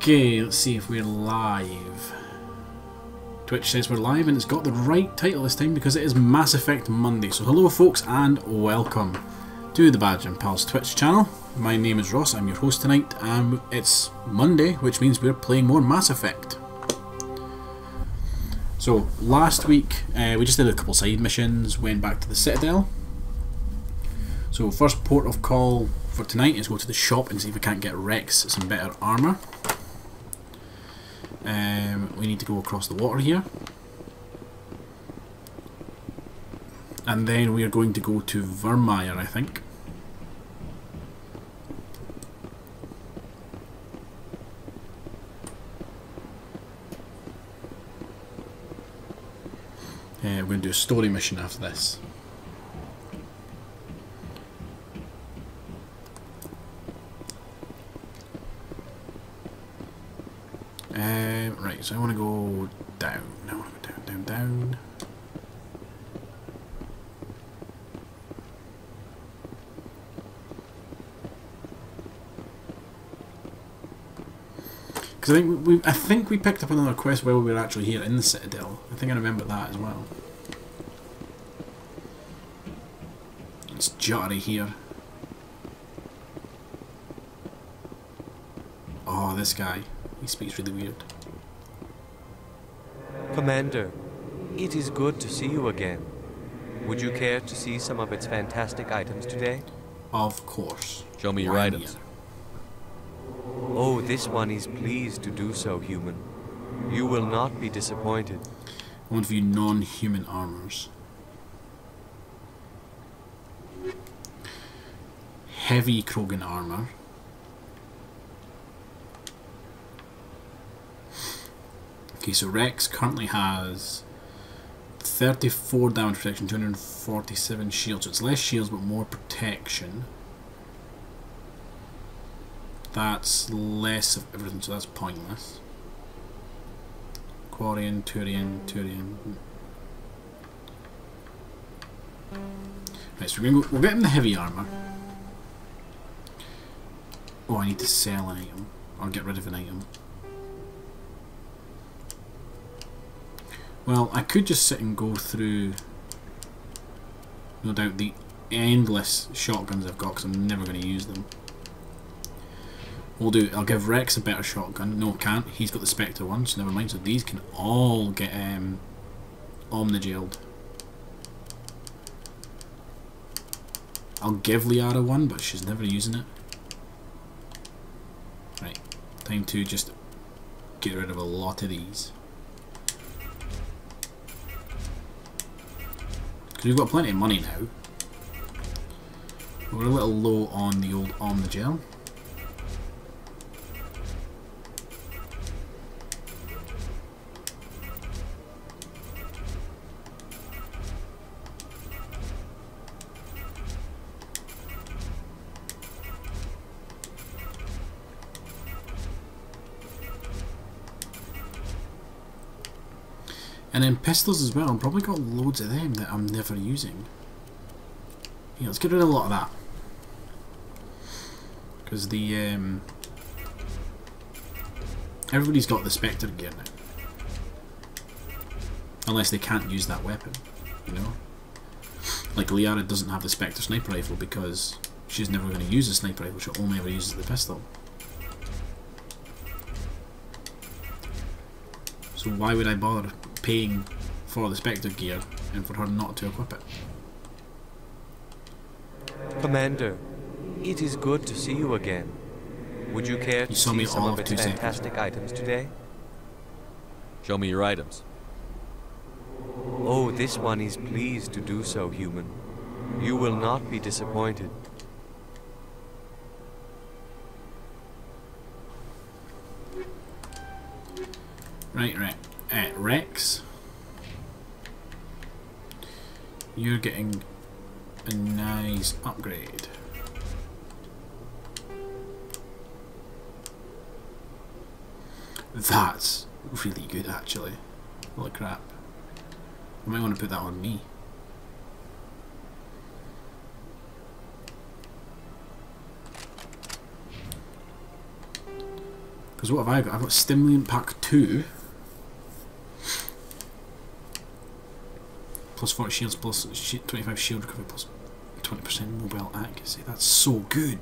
Okay, let's see if we're live. Twitch says we're live, and it's got the right title this time because it is Mass Effect Monday. So hello folks and welcome to the Badge and Pals Twitch channel. My name is Ross, I'm your host tonight, and it's Monday, which means we're playing more Mass Effect. So last week we just did a couple side missions, went back to the Citadel. So first port of call for tonight is go to the shop and see if we can't get Rex some better armour. We need to go across the water here. And then we are going to go to Virmire, I think. We're going to do a story mission after this. Right, so I want to go down. I want to go down, down, down. Because I think we picked up another quest while we were actually here in the Citadel. I think I remember that as well. It's jittery here. Oh, this guy. He speaks really weird. Commander, it is good to see you again. Would you care to see some of its fantastic items today? Of course. Show me your items. Oh, this one is pleased to do so, human. You will not be disappointed. I want to view non-human armors. Heavy Krogan armor. Okay, so Rex currently has 34 damage protection, 247 shields. So it's less shields but more protection. That's less of everything, so that's pointless. Quarian, Turian, Turian. Right, so we'll get him the heavy armour. Oh, I need to sell an item. Or get rid of an item. Well, I could just sit and go through, no doubt, the endless shotguns I've got, because I'm never going to use them. I'll give Rex a better shotgun. No, can't. He's got the Spectre one, so never mind. So these can all get omnijailed. I'll give Liara one, but she's never using it. Right, time to just get rid of a lot of these. We've got plenty of money now. We're a little low on the old omnigel. And then pistols as well. I've probably got loads of them that I'm never using. Yeah, let's get rid of a lot of that. Because the everybody's got the Spectre gear now. Unless they can't use that weapon, you know? Like Liara doesn't have the Spectre sniper rifle because she's never going to use the sniper rifle, she only ever uses the pistol. So why would I bother paying for the Spectre gear and for her not to equip it? Commander, it is good to see you again. Would you care to see some of its fantastic items today? Show me your items. Oh, this one is pleased to do so, human. You will not be disappointed. Right. Rex. You're getting a nice upgrade. That's really good, actually. Holy crap. I might want to put that on me. Because what have I got? I've got Stimulant Pack 2. Plus 40 shields, plus 25 shield recovery, plus 20% mobile accuracy. That's so good.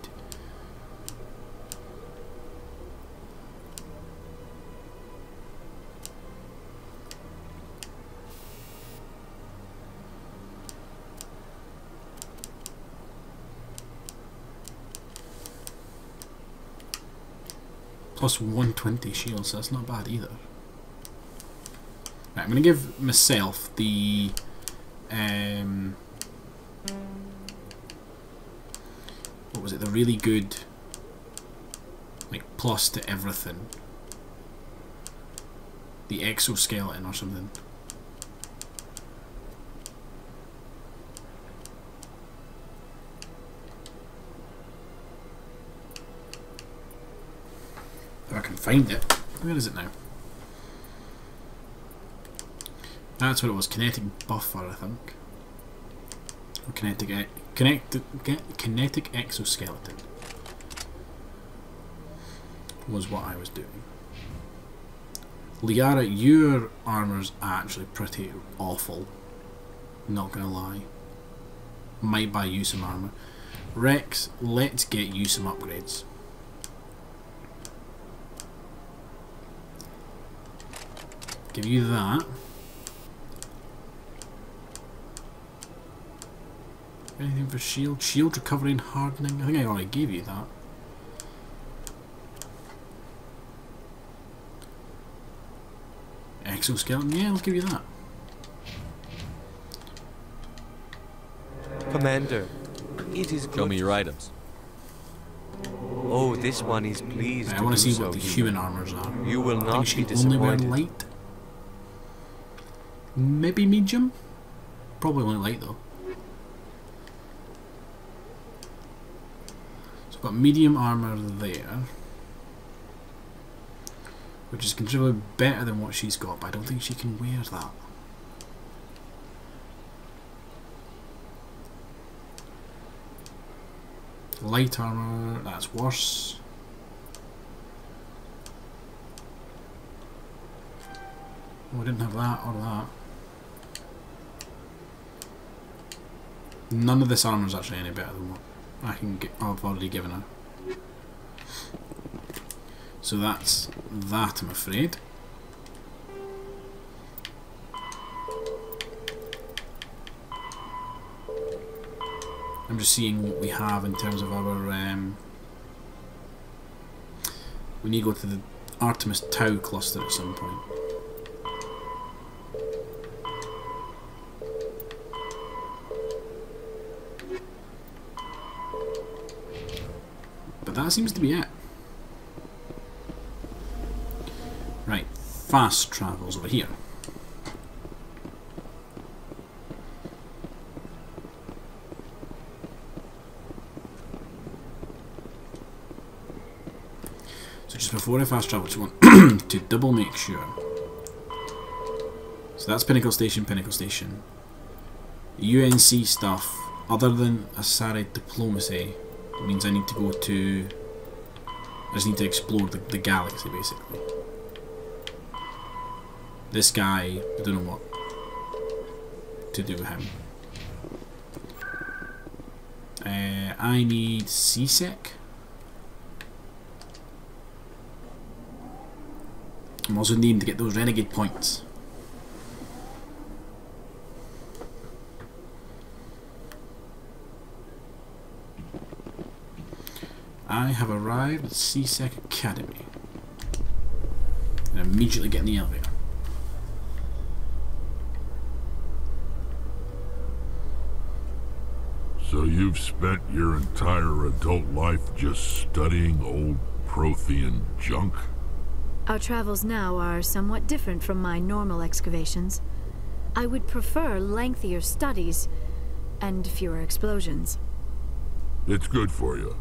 Plus 120 shields, so that's not bad either. Right, I'm going to give myself the what was it, the really good like plus to everything, the exoskeleton or something. If I can find it. Where is it now? That's what it was. Kinetic buffer, I think. Or kinetic exoskeleton was what I was doing. Liara, your armor's actually pretty awful. Not gonna lie. Might buy you some armor. Rex, let's get you some upgrades. Give you that. Anything for shield? Shield recovery and hardening? I think I already gave you that. Exoskeleton? Yeah, I'll give you that. Commander, it is good. Show me your items. Oh, this one is pleased. Right, I want to see what the human armors are. You will not I be think she can only wear disappointed. light. Maybe medium? Probably only light though. So I've got medium armor there, which is considerably better than what she's got, but I don't think she can wear that. Light armor, that's worse. Oh, I didn't have that or that. None of this armor is actually any better than what I can get. I've already given her. So that's that, I'm afraid. I'm just seeing what we have in terms of our. We need to go to the Artemis Tau cluster at some point. But that seems to be it. Right, fast travels over here. So just before I fast travel, just want to double make sure. So that's Pinnacle Station, Pinnacle Station. UNC stuff, other than Asari diplomacy, means I need to go to. I just need to explore the galaxy, basically. This guy, I don't know what to do with him. I need CSEC. I'm also needing to get those renegade points. I have arrived at CSEC Academy. And immediately get in the elevator. So you've spent your entire adult life just studying old Prothean junk? Our travels now are somewhat different from my normal excavations. I would prefer lengthier studies and fewer explosions. It's good for you.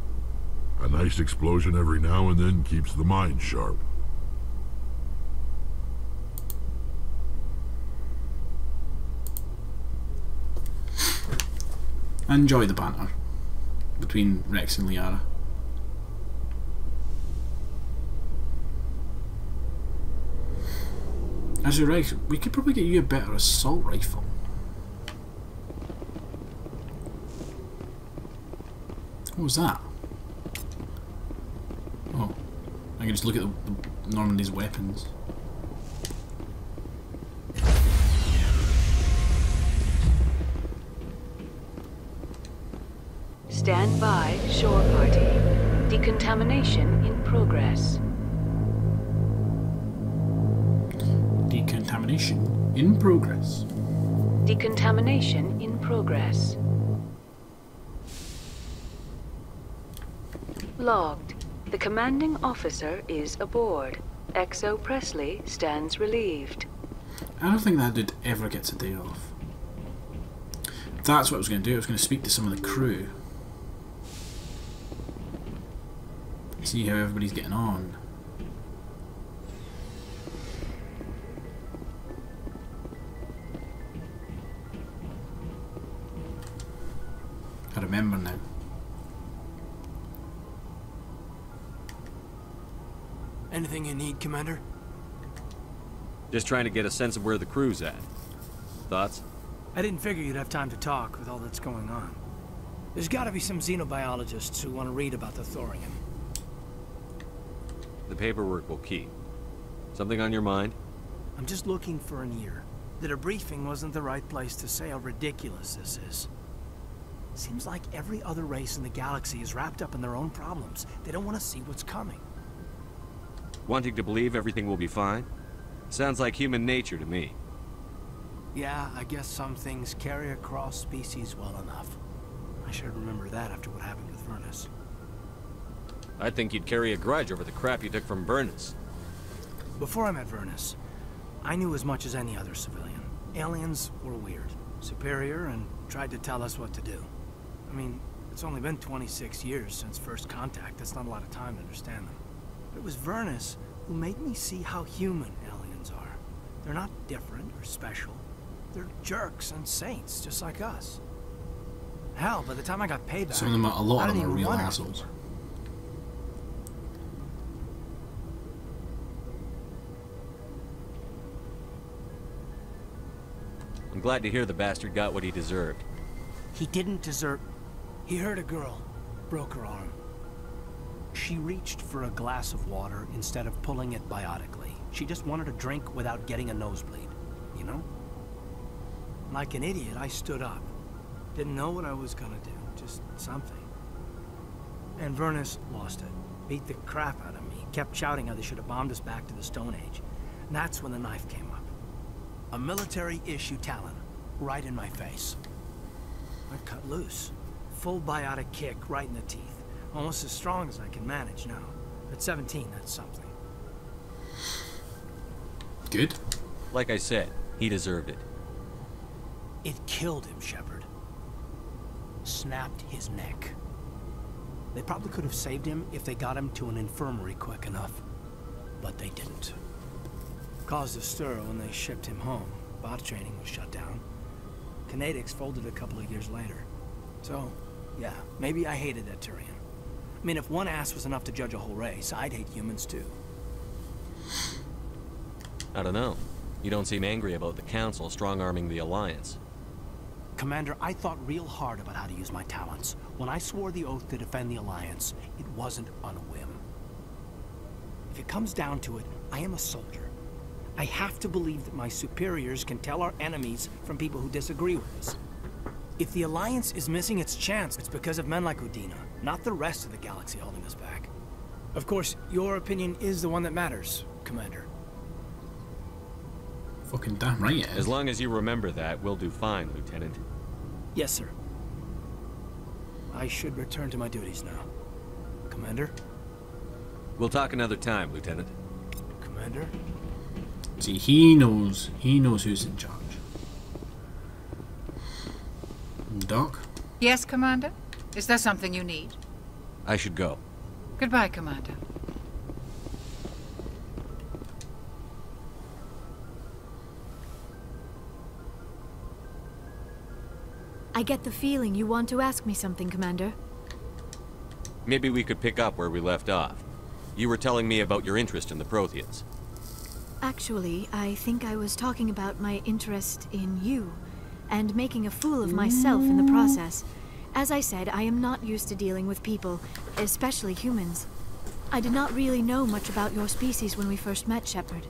A nice explosion every now and then keeps the mind sharp. I enjoy the banter between Rex and Liara. Actually, Rex, we could probably get you a better assault rifle. What was that? Oh, I can just look at the Normandy's weapons. Stand by, shore party. Decontamination in progress. Decontamination in progress. Decontamination in progress. Logged. The commanding officer is aboard. XO Presley stands relieved. I don't think that dude ever gets a day off. That's what I was going to do. I was going to speak to some of the crew. See how everybody's getting on. I remember now. Anything you need, Commander? Just trying to get a sense of where the crew's at. Thoughts? I didn't figure you'd have time to talk with all that's going on. There's gotta be some xenobiologists who want to read about the thorium. The paperwork will keep. Something on your mind? I'm just looking for an ear. The debriefing wasn't the right place to say how ridiculous this is. Seems like every other race in the galaxy is wrapped up in their own problems. They don't want to see what's coming. Wanting to believe everything will be fine? Sounds like human nature to me. Yeah, I guess some things carry across species well enough. I should remember that after what happened with Vernus. I think you'd carry a grudge over the crap you took from Vernus. Before I met Vernus, I knew as much as any other civilian. Aliens were weird, superior, and tried to tell us what to do. I mean, it's only been 26 years since first contact. That's not a lot of time to understand them. But it was Vernus who made me see how human aliens are. They're not different or special. They're jerks and saints, just like us. Hell, by the time I got payback, some of them, a lot I of them didn't are even real wonder. assholes. I'm glad to hear the bastard got what he deserved. He didn't deserve... He hurt a girl, broke her arm. She reached for a glass of water instead of pulling it biotically. She just wanted a drink without getting a nosebleed, you know? Like an idiot, I stood up. Didn't know what I was gonna do, just something. And Vernus lost it. Beat the crap out of me. Kept shouting how they should have bombed us back to the Stone Age. And that's when the knife came up. A military-issue Talon, right in my face. I cut loose. Full biotic kick right in the teeth. Almost as strong as I can manage now. At 17, that's something. Good. Like I said, he deserved it. It killed him, Shepard. Snapped his neck. They probably could have saved him if they got him to an infirmary quick enough. But they didn't. Caused a stir when they shipped him home. Bot training was shut down. Kinetics folded a couple of years later. So, yeah, maybe I hated that Turian. I mean, if one ass was enough to judge a whole race, I'd hate humans too. I don't know. You don't seem angry about the Council strong-arming the Alliance. Commander, I thought real hard about how to use my talents. When I swore the oath to defend the Alliance, it wasn't on a whim. If it comes down to it, I am a soldier. I have to believe that my superiors can tell our enemies from people who disagree with us. If the Alliance is missing its chance, it's because of men like Udina, not the rest of the galaxy holding us back. Of course, your opinion is the one that matters, Commander. Fucking damn right it is. As long as you remember that, we'll do fine, Lieutenant. Yes, sir. I should return to my duties now. Commander? We'll talk another time, Lieutenant. Commander? See, he knows who's in charge. Doc? Yes, Commander? Is there something you need? I should go. Goodbye, Commander. I I get the feeling you want to ask me something, Commander. Maybe we could pick up where we left off. You were telling me about your interest in the Protheans. Actually, I think I was talking about my interest in you, and making a fool of myself in the process. As I said, I am not used to dealing with people, especially humans. I did not really know much about your species when we first met, Shepard.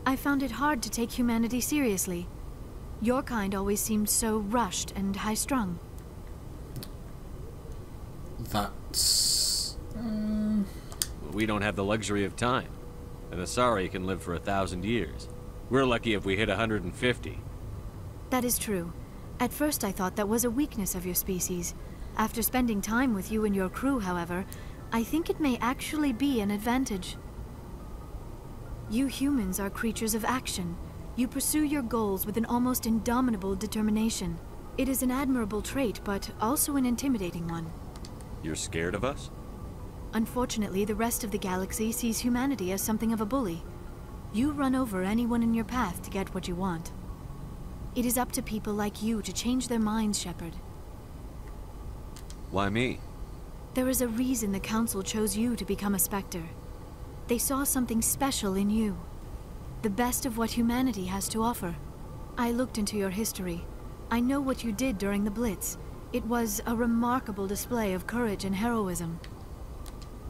I found it hard to take humanity seriously. Your kind always seemed so rushed and high-strung. That's... We don't have the luxury of time. An Asari can live for 1,000 years. We're lucky if we hit 150. That is true. At first I thought that was a weakness of your species. After spending time with you and your crew, however, I think it may actually be an advantage. You humans are creatures of action. You pursue your goals with an almost indomitable determination. It is an admirable trait, but also an intimidating one. You're scared of us? Unfortunately, the rest of the galaxy sees humanity as something of a bully. You run over anyone in your path to get what you want. It is up to people like you to change their minds, Shepard. Why me? There is a reason the Council chose you to become a Spectre. They saw something special in you. The best of what humanity has to offer. I looked into your history. I know what you did during the Blitz. It was a remarkable display of courage and heroism.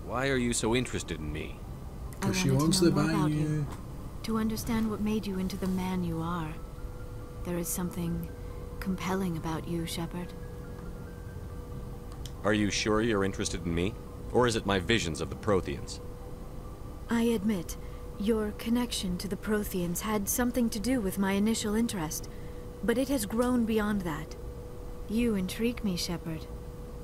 Why are you so interested in me? Because she wants to buy you. To understand what made you into the man you are. There is something compelling about you, Shepard. Are you sure you're interested in me? Or is it my visions of the Protheans? I admit, your connection to the Protheans had something to do with my initial interest, but it has grown beyond that. You intrigue me, Shepard,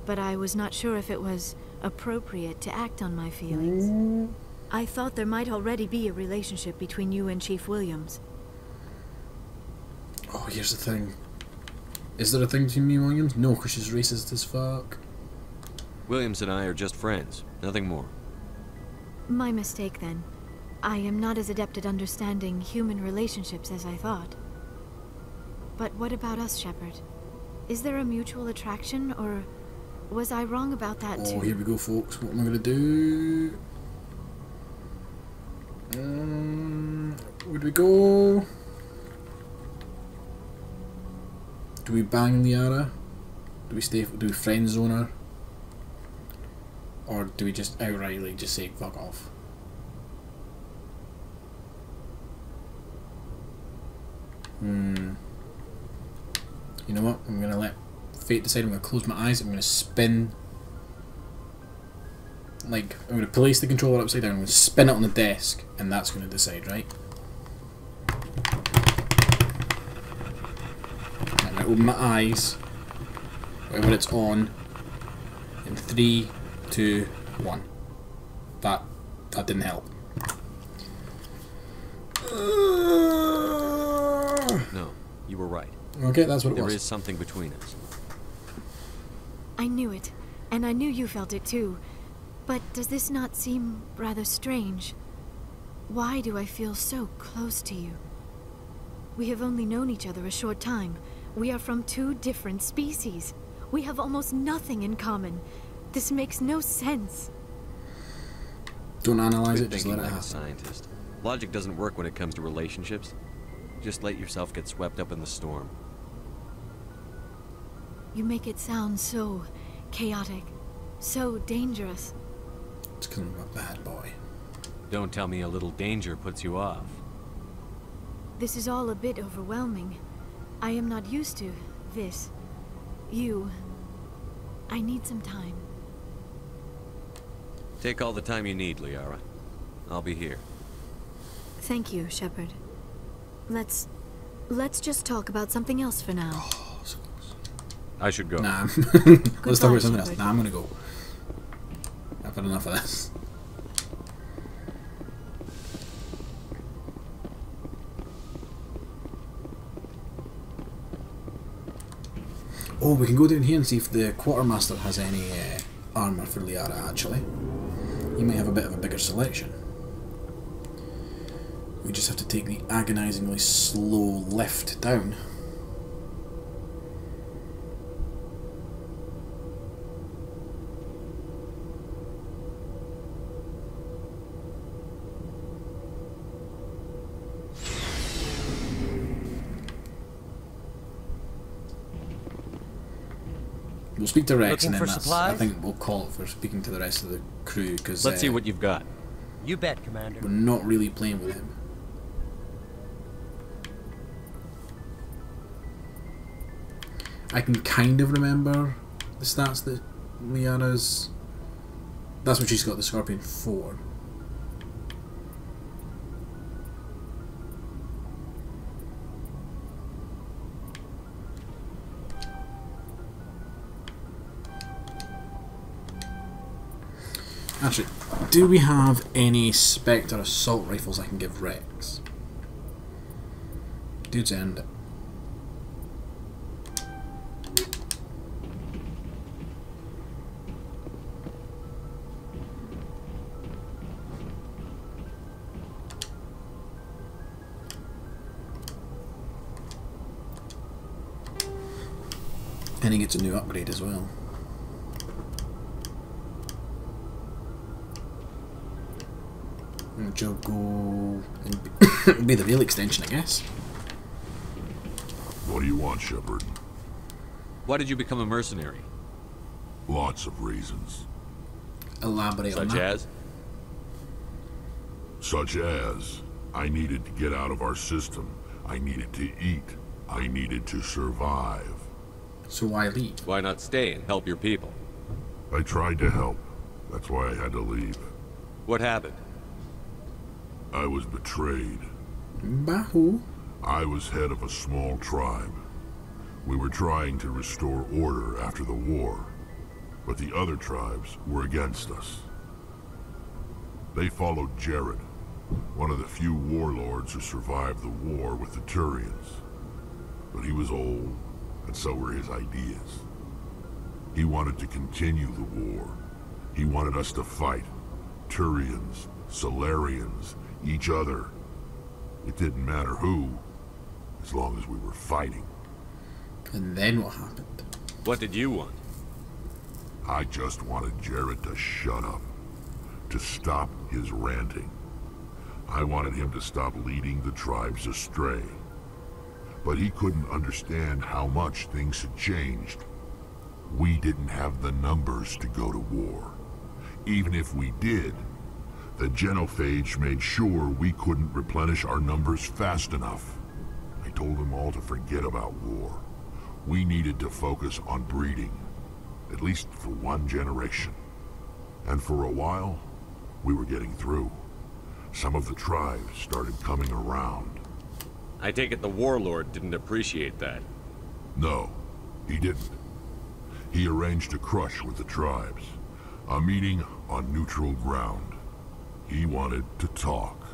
but I was not sure if it was appropriate to act on my feelings. I thought there might already be a relationship between you and Chief Williams. Oh, here's the thing. Is there a thing between me and Williams? No, because she's racist as fuck. Williams and I are just friends, nothing more. My mistake, then. I am not as adept at understanding human relationships as I thought. But what about us, Shepard? Is there a mutual attraction, or was I wrong about that too? Oh, here we go, folks. What am I going to do? Where'd we go? Do we bang Liara? Do we friend zone her? Or do we just outrightly just say fuck off? You know what? I'm gonna let fate decide. I'm gonna close my eyes. I'm gonna spin. Like, I'm gonna place the controller upside down. I'm gonna spin it on the desk, and that's gonna decide, right? And I open my eyes, whatever it's on, in 3, 2, 1. That didn't help. No, you were right. Okay, that's what it was. There is something between us. I knew it, and I knew you felt it too. But does this not seem rather strange? Why do I feel so close to you? We have only known each other a short time. We are from 2 different species. We have almost nothing in common. This makes no sense. Don't analyze You're it, just thinking let it like a happen. scientist. Logic doesn't work when it comes to relationships. Just let yourself get swept up in the storm. You make it sound so chaotic, so dangerous. It's because I'm a bad boy. Don't tell me a little danger puts you off. This is all a bit overwhelming. I am not used to this. You. I need some time. Take all the time you need, Liara. I'll be here. Thank you, Shepard. Let's just talk about something else for now. Oh, so close. I should go. Nah. Let's talk about something else. Shepard. Nah, I'm gonna go. I've had enough of this. Oh, we can go down here and see if the quartermaster has any armour for Liara, actually. He may have a bit of a bigger selection. We just have to take the agonisingly slow lift down. We'll speak to Rex, Looking and then for that's, supplies? I think we'll call it for speaking to the rest of the crew, because Let's see what you've got. You bet, Commander. we're not really playing with him. I can kind of remember the stats that Liana's... That's what she's got, the Scorpion 4. Actually, do we have any Spectre assault rifles I can give Rex? Dude's end it. And he gets a new upgrade as well. Which will go and be the real extension, I guess. What do you want, Shepard? Why did you become a mercenary? Lots of reasons. Elaborate on that. Such as, I needed to get out of our system. I needed to eat. I needed to survive. So why leave? Why not stay and help your people? I tried to help. That's why I had to leave. What happened? I was betrayed. By who? I was head of a small tribe. We were trying to restore order after the war, but the other tribes were against us. They followed Jared, one of the few warlords who survived the war with the Turians. But he was old, and so were his ideas. He wanted to continue the war. He wanted us to fight. Turians, Solarians, each other. It didn't matter who, as long as we were fighting. And then what happened? What did you want? I just wanted Jared to shut up, to stop his ranting. I wanted him to stop leading the tribes astray. But he couldn't understand how much things had changed. We didn't have the numbers to go to war. Even if we did, the genophage made sure we couldn't replenish our numbers fast enough. I told them all to forget about war. We needed to focus on breeding, at least for one generation. And for a while, we were getting through. Some of the tribes started coming around. I take it the warlord didn't appreciate that. No, he didn't. He arranged a crush with the tribes. A meeting on neutral ground. He wanted to talk.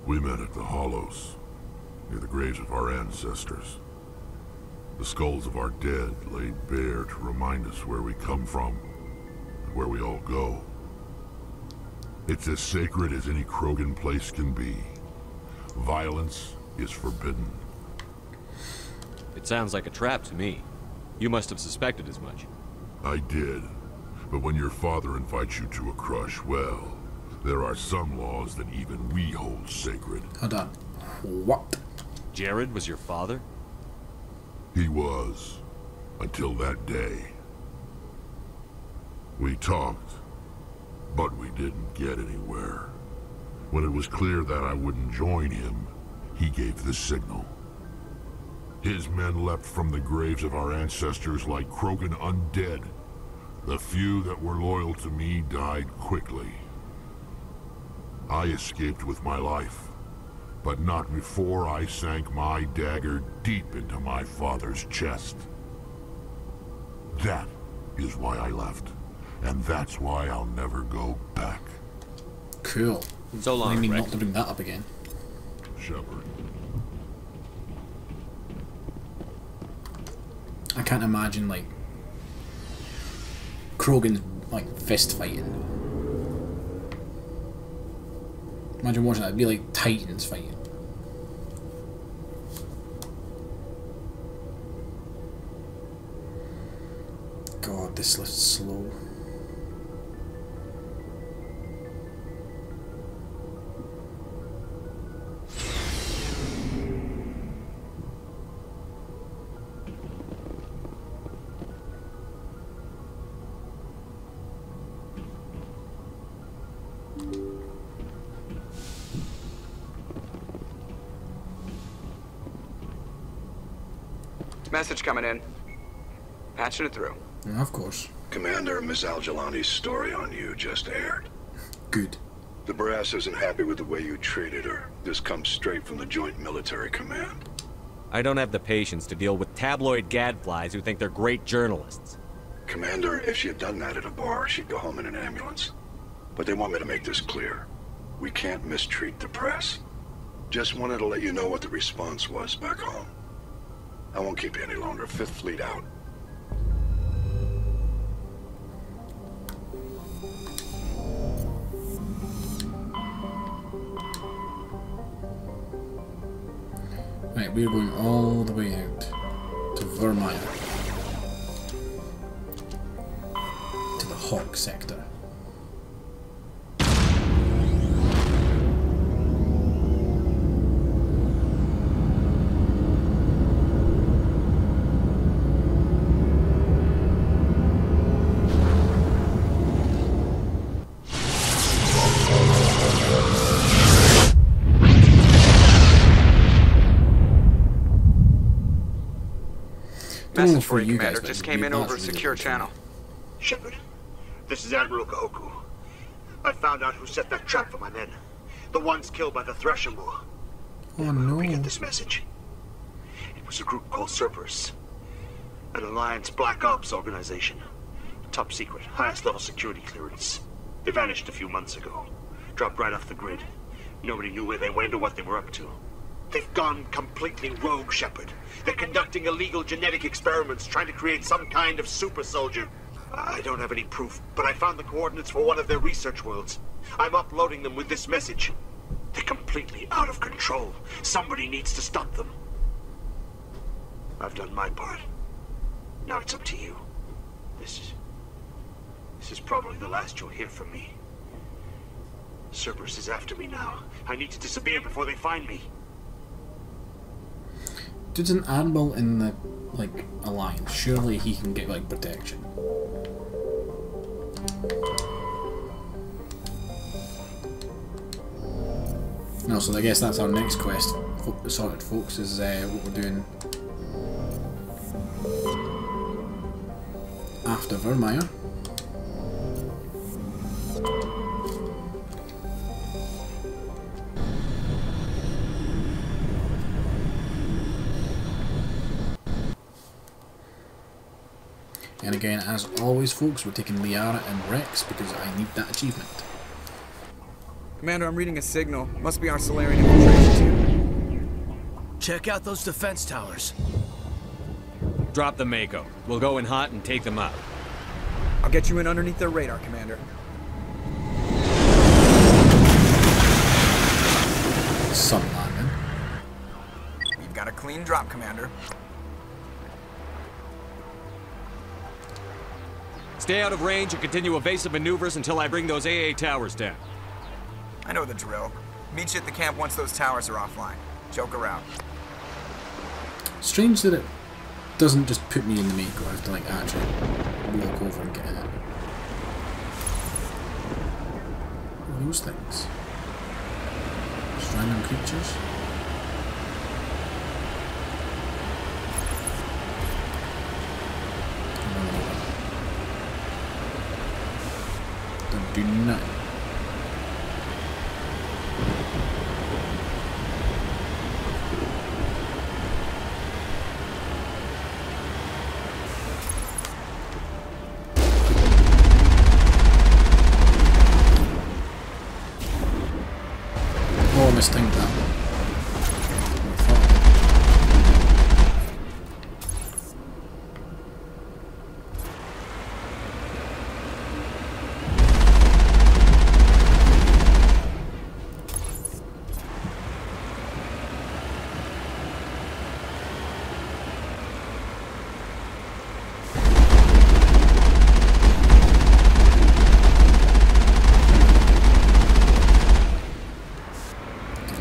We met at the Hollows, near the graves of our ancestors. The skulls of our dead laid bare to remind us where we come from, and where we all go. It's as sacred as any Krogan place can be. Violence is forbidden. It sounds like a trap to me. You must have suspected as much. I did. But when your father invites you to a crush, well, there are some laws that even we hold sacred. Hold on. What? Jared was your father? He was. Until that day. We talked, but we didn't get anywhere. When it was clear that I wouldn't join him, he gave the signal. His men leapt from the graves of our ancestors like Krogan undead. The few that were loyal to me died quickly. I escaped with my life, but not before I sank my dagger deep into my father's chest. That is why I left, and that's why I'll never go back. Cool. So long, I mean, Rex. not to bring that up again. Shepard. I can't imagine, like, Krogan, like, fist fighting. Imagine watching that. It'd be like Titans fighting. God, this lift's slow. Message coming in. Patching it through. Yeah, of course. Commander, Miss Al-Jalani's story on you just aired. Good. The brass isn't happy with the way you treated her. This comes straight from the Joint Military Command. I don't have the patience to deal with tabloid gadflies who think they're great journalists. Commander, if she had done that at a bar, she'd go home in an ambulance. But they want me to make this clear. We can't mistreat the press. Just wanted to let you know what the response was back home. I won't keep you any longer. Fifth Fleet out. Right, we're going all the way out to Virmire. To the Hawk sector. Message for you, Commander. Just came in over a secure channel. Shepard, this is Admiral Kahoku. I found out who set that trap for my men. The ones killed by the Thresher. Oh no. We get this message. It was a group called Cerberus. An Alliance Black Ops organization. Top secret, highest level security clearance. They vanished a few months ago. Dropped right off the grid. Nobody knew where they went or what they were up to. They've gone completely rogue, Shepard. They're conducting illegal genetic experiments, trying to create some kind of super soldier. I don't have any proof, but I found the coordinates for one of their research worlds. I'm uploading them with this message. They're completely out of control. Somebody needs to stop them. I've done my part. Now it's up to you. This is probably the last you'll hear from me. Cerberus is after me now. I need to disappear before they find me. Dude's an admiral in the, like, Alliance. Surely he can get, like, protection. No, so I guess that's our next quest sorted, folks, is what we're doing after Virmire. And again, as always, folks, we're taking Liara and Rex because I need that achievement. Commander, I'm reading a signal. Must be our Solarian infiltration team. Check out those defense towers. Drop the Mako. We'll go in hot and take them out. I'll get you in underneath their radar, Commander. Some landing. We've got a clean drop, Commander. Stay out of range and continue evasive maneuvers until I bring those AA towers down. I know the drill. Meet you at the camp once those towers are offline. Joker out. Strange that it doesn't just put me in the Mako. I have to, like, actually walk over and get in it. What are those things? Just random creatures? Don't do nothing. Oh, I mistyped that.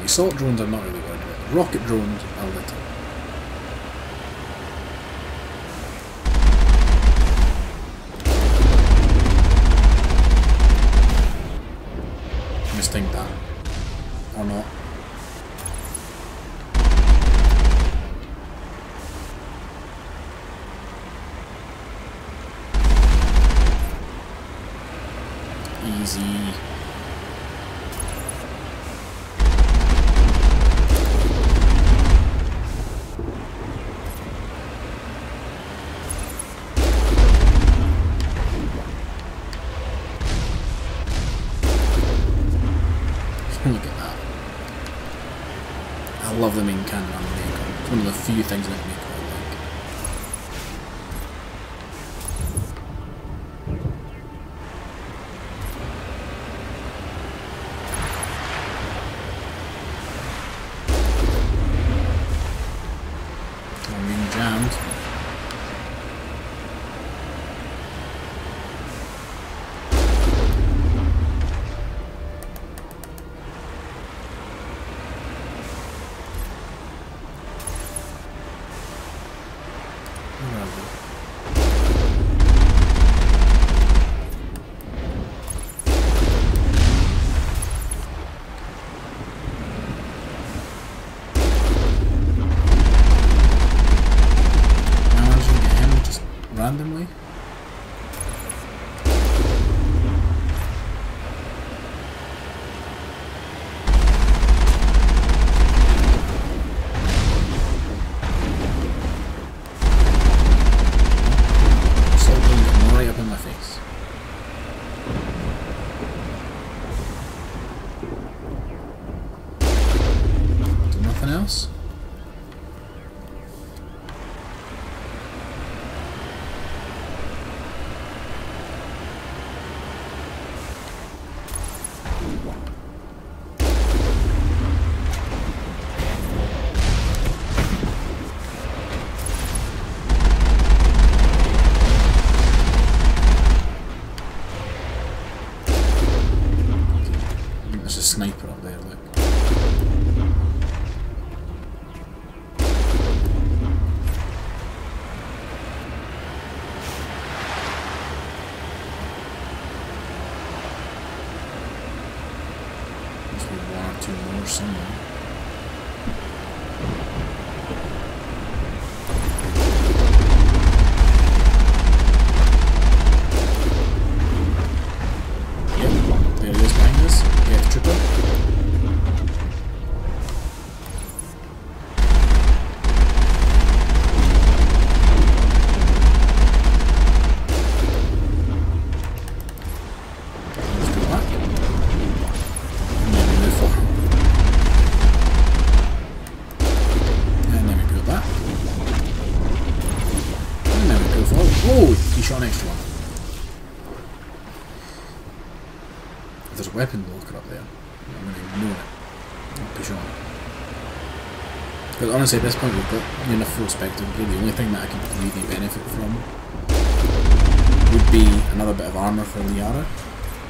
Assault drones I'm not really worried about. Rocket drones a little. Mistake that. Or not. Easy. Look at that. I love the main cannon on the vehicle. It's one of the few things that make me quite like. I'm being jammed. Randomly? Something right up in my face. Is there nothing else? There's a sniper up there, look. Must be one or two more somewhere. Yep, there he is behind us. Yeah, trooper. Let's go back. And then we move forward. And then we go back. And then we go forward. Oh, he shot an extra one. There's a weapon locker up there. I'm going to ignore it. I'll push on. Because honestly, at this point, we've got enough full spectrum. The only thing that I can really benefit from would be another bit of armour for Liara.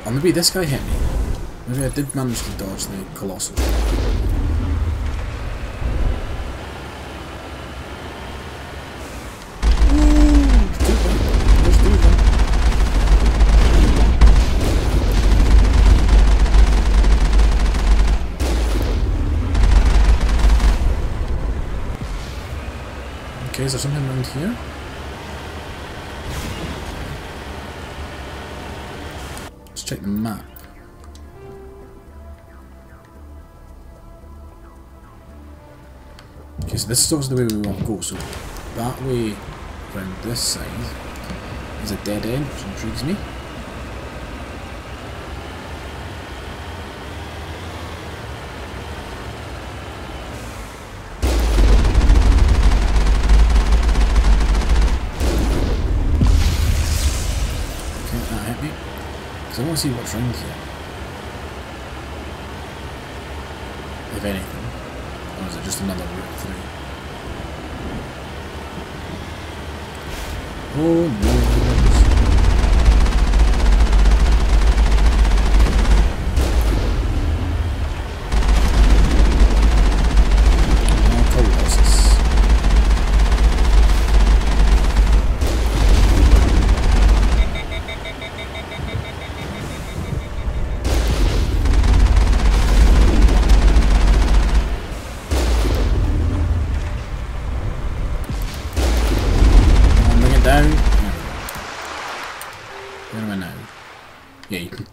Or maybe this guy hit me. Maybe I did manage to dodge the colossal shot. Okay, is there something around here? Let's check the map. Okay, so this is obviously the way we want to go, so that way around this side is a dead end, which intrigues me. Because I want to see what's around here. If anything. Or is it just another route through? Oh no. Down.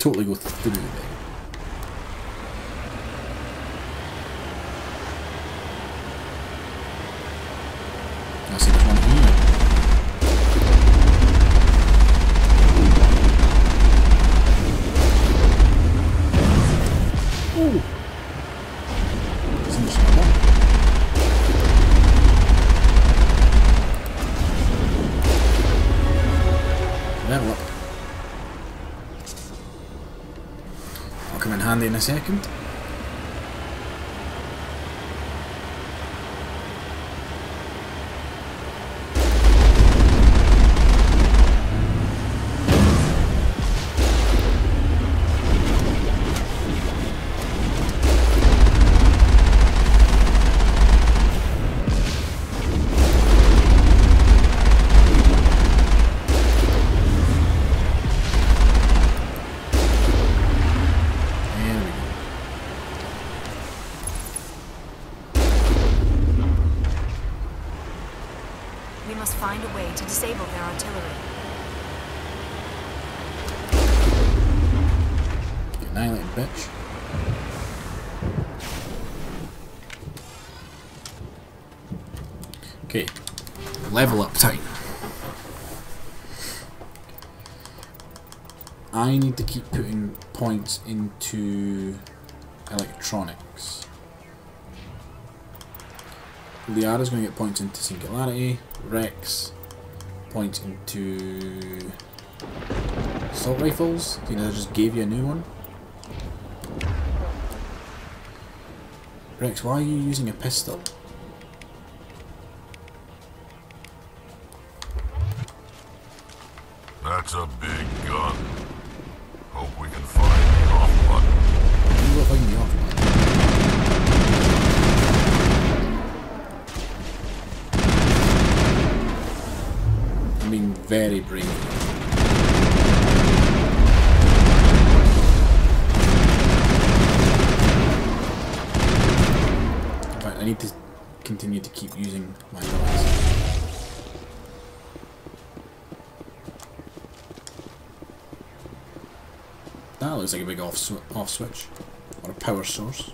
totally go through there. I see there's one here. Ooh. Seems like that. Level up. I'll come in handy in a second. We must find a way to disable their artillery. Annihilated, bitch. Okay, level up time. I need to keep putting points into electronics. Liara's going to get points into Singularity. Rex points into assault rifles. You know, I just gave you a new one. Rex, why are you using a pistol? That's a big gun. Hope we can find the off button. You will find the off button. I'm being very brave. In fact, I need to continue to keep using my guns. That looks like a big off switch, or a power source.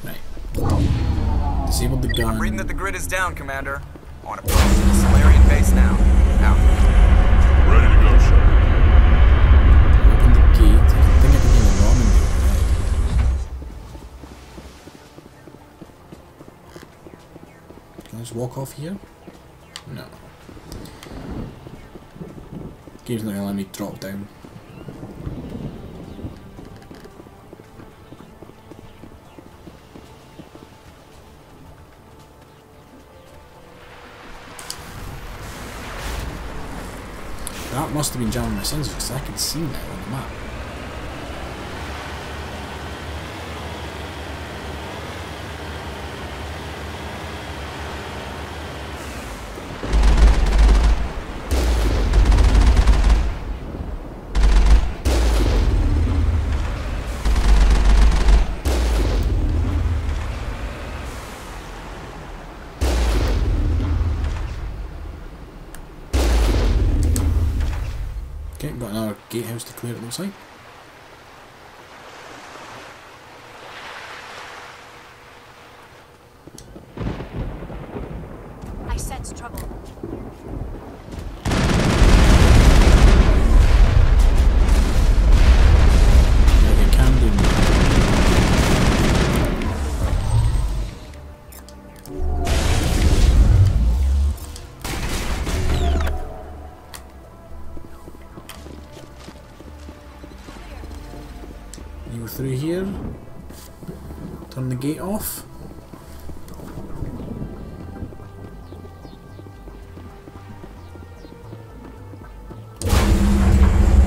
Right. Disabled the gun. I'm reading that the grid is down, Commander. I want to approach the Solarian base now. Out. Ready to go, sir. Open the gate. I think I can do the Normandy. Can I just walk off here? No. Game's not gonna let me drop down. That must have been jamming my sensors because I can see now on the map. Okay, got another gatehouse to clear, it looks like. I sense trouble. Okay, Camden. You go through here. Turn the gate off.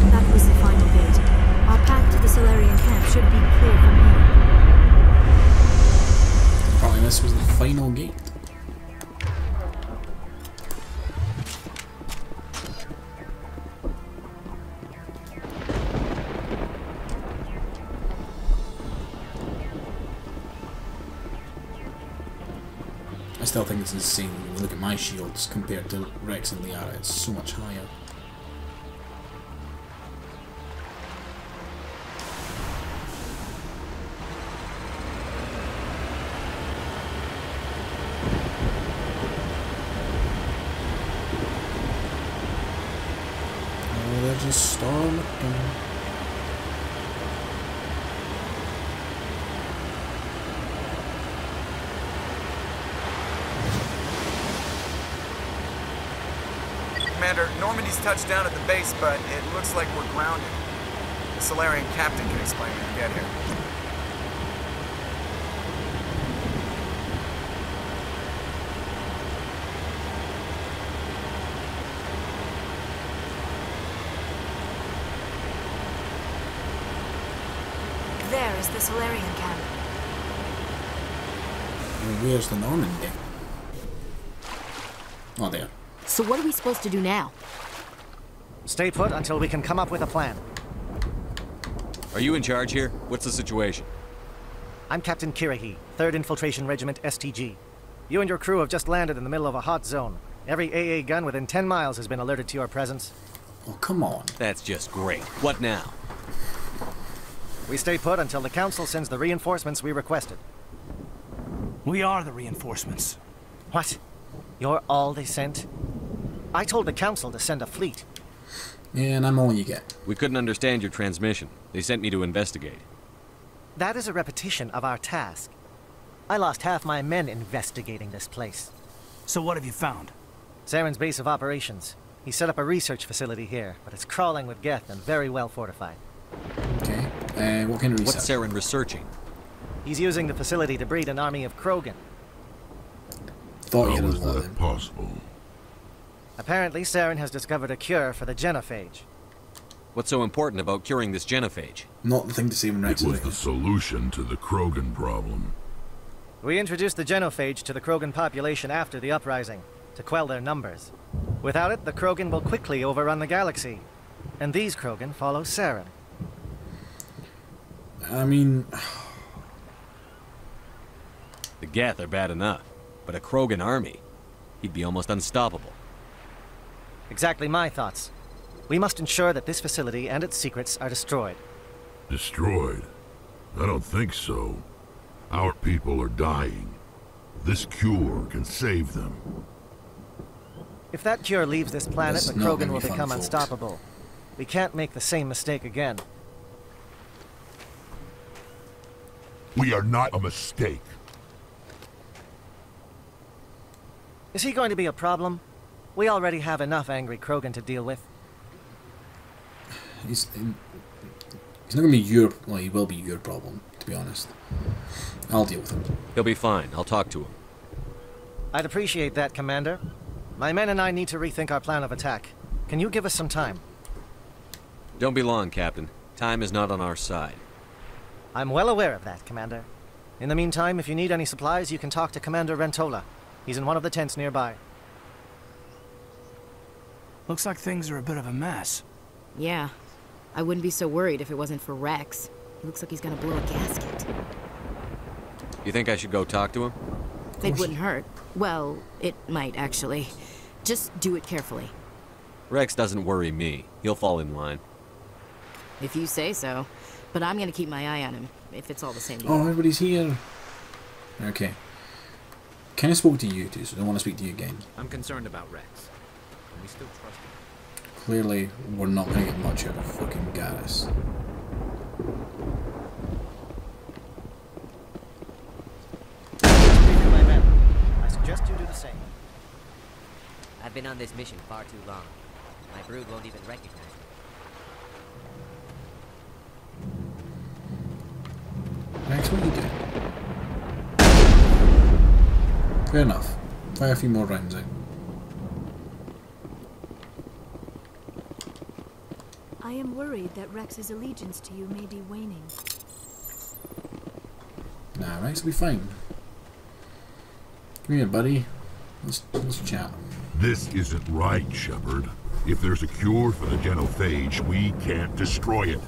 That was the final gate. Our path to the Solarian camp should be clear from here. Apparently this was the final gate. I still think it's insane when you look at my shields compared to Rex and Liara. It's so much higher. Oh, they're just storming. Commander, Normandy's touched down at the base, but it looks like we're grounded. The Solarian captain can explain when we get here. There is the Solarian camp. And where's the Normandy? Oh, there. So what are we supposed to do now? Stay put until we can come up with a plan. Are you in charge here? What's the situation? I'm Captain Kirahi, 3rd Infiltration Regiment STG. You and your crew have just landed in the middle of a hot zone. Every AA gun within 10 miles has been alerted to your presence. Oh, come on. That's just great. What now? We stay put until the Council sends the reinforcements we requested. We are the reinforcements. What? You're all they sent? I told the Council to send a fleet. Yeah, and I'm all you get. We couldn't understand your transmission. They sent me to investigate. That is a repetition of our task. I lost half my men investigating this place. So what have you found? Saren's base of operations. He set up a research facility here, but it's crawling with Geth and very well fortified. Okay. What kind of research? What's Saren researching? He's using the facility to breed an army of Krogan. Thought How is that possible? Apparently, Saren has discovered a cure for the genophage. What's so important about curing this genophage? Not the thing to say when Rex It is was the solution to the Krogan problem. We introduced the genophage to the Krogan population after the uprising, to quell their numbers. Without it, the Krogan will quickly overrun the galaxy. And these Krogan follow Saren. I mean... The Geth are bad enough, but a Krogan army, he'd be almost unstoppable. Exactly my thoughts. We must ensure that this facility and its secrets are destroyed. Destroyed? I don't think so. Our people are dying. This cure can save them. If that cure leaves this planet, the This is not Krogan gonna will be fun, become folks. unstoppable. We can't make the same mistake again. We are not a mistake. Is he going to be a problem? We already have enough angry Krogan to deal with. He's not going to be your... Well, he will be your problem, to be honest. I'll deal with him. He'll be fine. I'll talk to him. I'd appreciate that, Commander. My men and I need to rethink our plan of attack. Can you give us some time? Don't be long, Captain. Time is not on our side. I'm well aware of that, Commander. In the meantime, if you need any supplies, you can talk to Commander Rentola. He's in one of the tents nearby. Looks like things are a bit of a mess. Yeah. I wouldn't be so worried if it wasn't for Rex. He looks like he's gonna blow a gasket. You think I should go talk to him? It wouldn't hurt. Well, it might, actually. Just do it carefully. Rex doesn't worry me. He'll fall in line. If you say so. But I'm gonna keep my eye on him, if it's all the same to you. Oh, everybody's here. Okay. Kind of spoke to you two, so I don't want to speak to you again. I'm concerned about Rex. We still trust him. Clearly, we're not going to get much out of fucking Garrus. My men, I suggest you do the same. I've been on this mission far too long. My brood won't even recognize me. Rex, what are you doing? Fair enough. Fire a few more rounds out. I am worried that Rex's allegiance to you may be waning. Nah, Rex will be fine. Come here, buddy. Let's chat. This isn't right, Shepard. If there's a cure for the genophage, we can't destroy it.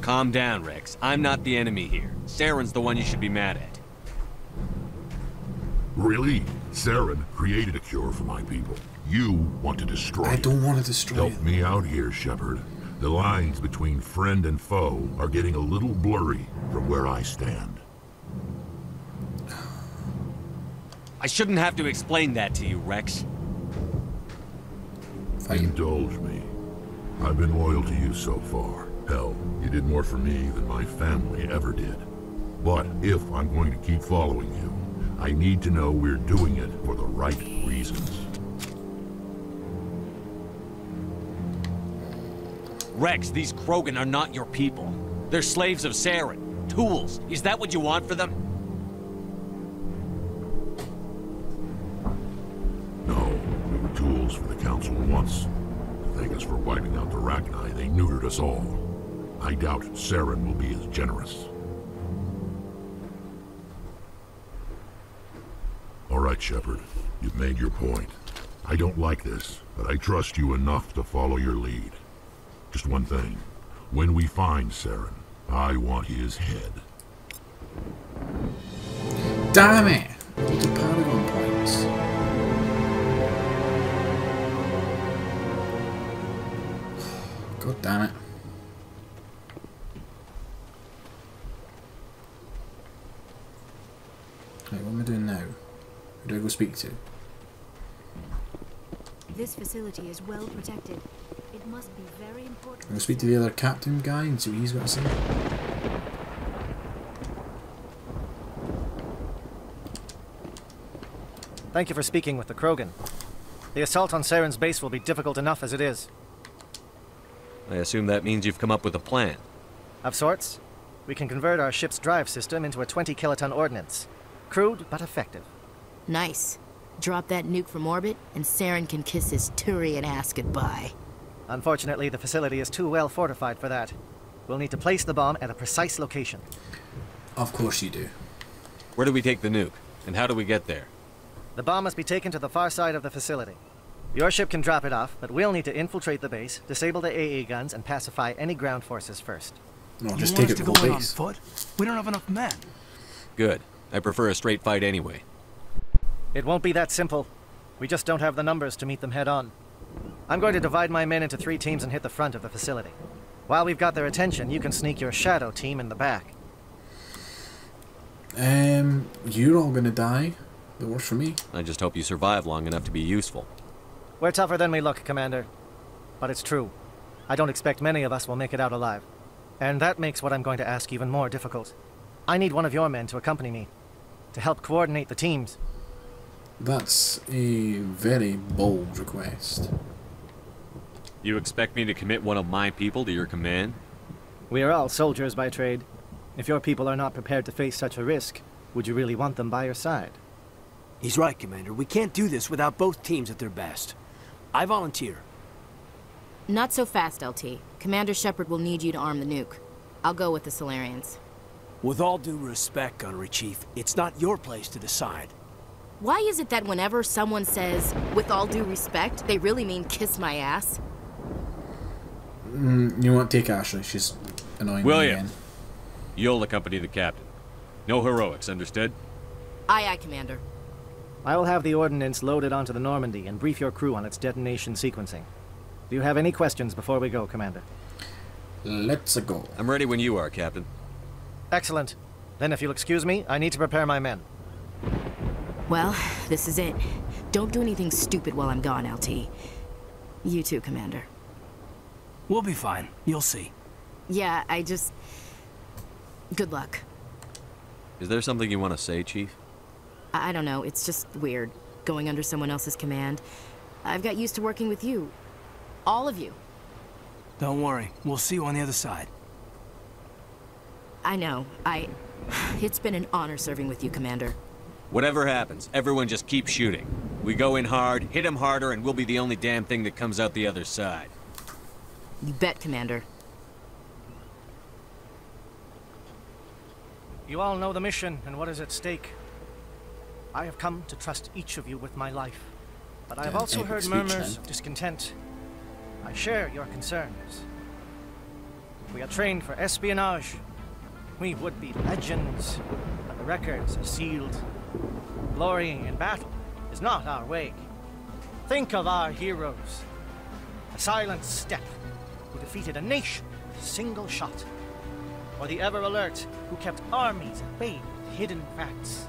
Calm down, Rex. I'm not the enemy here. Saren's the one you should be mad at. Really? Saren created a cure for my people. You want to destroy it. I don't want to destroy it. Help me out here, Shepard. The lines between friend and foe are getting a little blurry from where I stand. I shouldn't have to explain that to you, Rex. Indulge me. I've been loyal to you so far. Hell, you did more for me than my family ever did. But if I'm going to keep following you, I need to know we're doing it for the right reasons. Rex, these Krogan are not your people. They're slaves of Saren. Tools. Is that what you want for them? No, we were tools for the Council once. To thank us for wiping out the Rachni, they neutered us all. I doubt Saren will be as generous. All right, Shepard. You've made your point. I don't like this, but I trust you enough to follow your lead. Just one thing. When we find Saren, I want his head. Damn it! The Paragon points. God damn it. Right, what am I doing now? Who do I go speak to? This facility is well protected. It must be very important. I'm going to speak to the other captain guy and see what he's got to say. Thank you for speaking with the Krogan. The assault on Saren's base will be difficult enough as it is. I assume that means you've come up with a plan. Of sorts. We can convert our ship's drive system into a 20-kiloton ordnance. Crude, but effective. Nice. Drop that nuke from orbit, and Saren can kiss his Turian ass goodbye. Unfortunately, the facility is too well fortified for that. We'll need to place the bomb at a precise location. Of course you do. Where do we take the nuke? And how do we get there? The bomb must be taken to the far side of the facility. Your ship can drop it off, but we'll need to infiltrate the base, disable the AA guns, and pacify any ground forces first. No, just take it to the base. On foot? We don't have enough men. Good. I prefer a straight fight anyway. It won't be that simple. We just don't have the numbers to meet them head-on. I'm going to divide my men into 3 teams and hit the front of the facility. While we've got their attention, you can sneak your shadow team in the back. You're all gonna die. That works for me. I just hope you survive long enough to be useful. We're tougher than we look, Commander. But it's true. I don't expect many of us will make it out alive. And that makes what I'm going to ask even more difficult. I need one of your men to accompany me, to help coordinate the teams. That's a very bold request. You expect me to commit one of my people to your command? We are all soldiers by trade. If your people are not prepared to face such a risk, would you really want them by your side? He's right, Commander. We can't do this without both teams at their best. I volunteer. Not so fast, LT. Commander Shepard will need you to arm the nuke. I'll go with the Solarians. With all due respect, Gunnery Chief, it's not your place to decide. Why is it that whenever someone says, with all due respect, they really mean kiss my ass? You want to take Ashley, she's annoying me again. You'll accompany the captain. No heroics, understood? Aye, aye, Commander. I will have the ordnance loaded onto the Normandy and brief your crew on its detonation sequencing. Do you have any questions before we go, Commander? Let's go. I'm ready when you are, Captain. Excellent. Then if you'll excuse me, I need to prepare my men. Well, this is it. Don't do anything stupid while I'm gone, LT. You too, Commander. We'll be fine. You'll see. Yeah, good luck. Is there something you want to say, Chief? I don't know, it's just weird, going under someone else's command. I've got used to working with you. All of you. Don't worry, we'll see you on the other side. I know, it's been an honor serving with you, Commander. Whatever happens, everyone just keep shooting. We go in hard, hit them harder, and we'll be the only damn thing that comes out the other side. You bet, Commander. You all know the mission and what is at stake. I have come to trust each of you with my life, but I have also heard murmurs of discontent. I share your concerns. We are trained for espionage. We would be legends, but the records are sealed. Glorying in battle is not our way. Think of our heroes. A silent step who defeated a nation with a single shot. Or the ever-alert who kept armies at bay with hidden facts.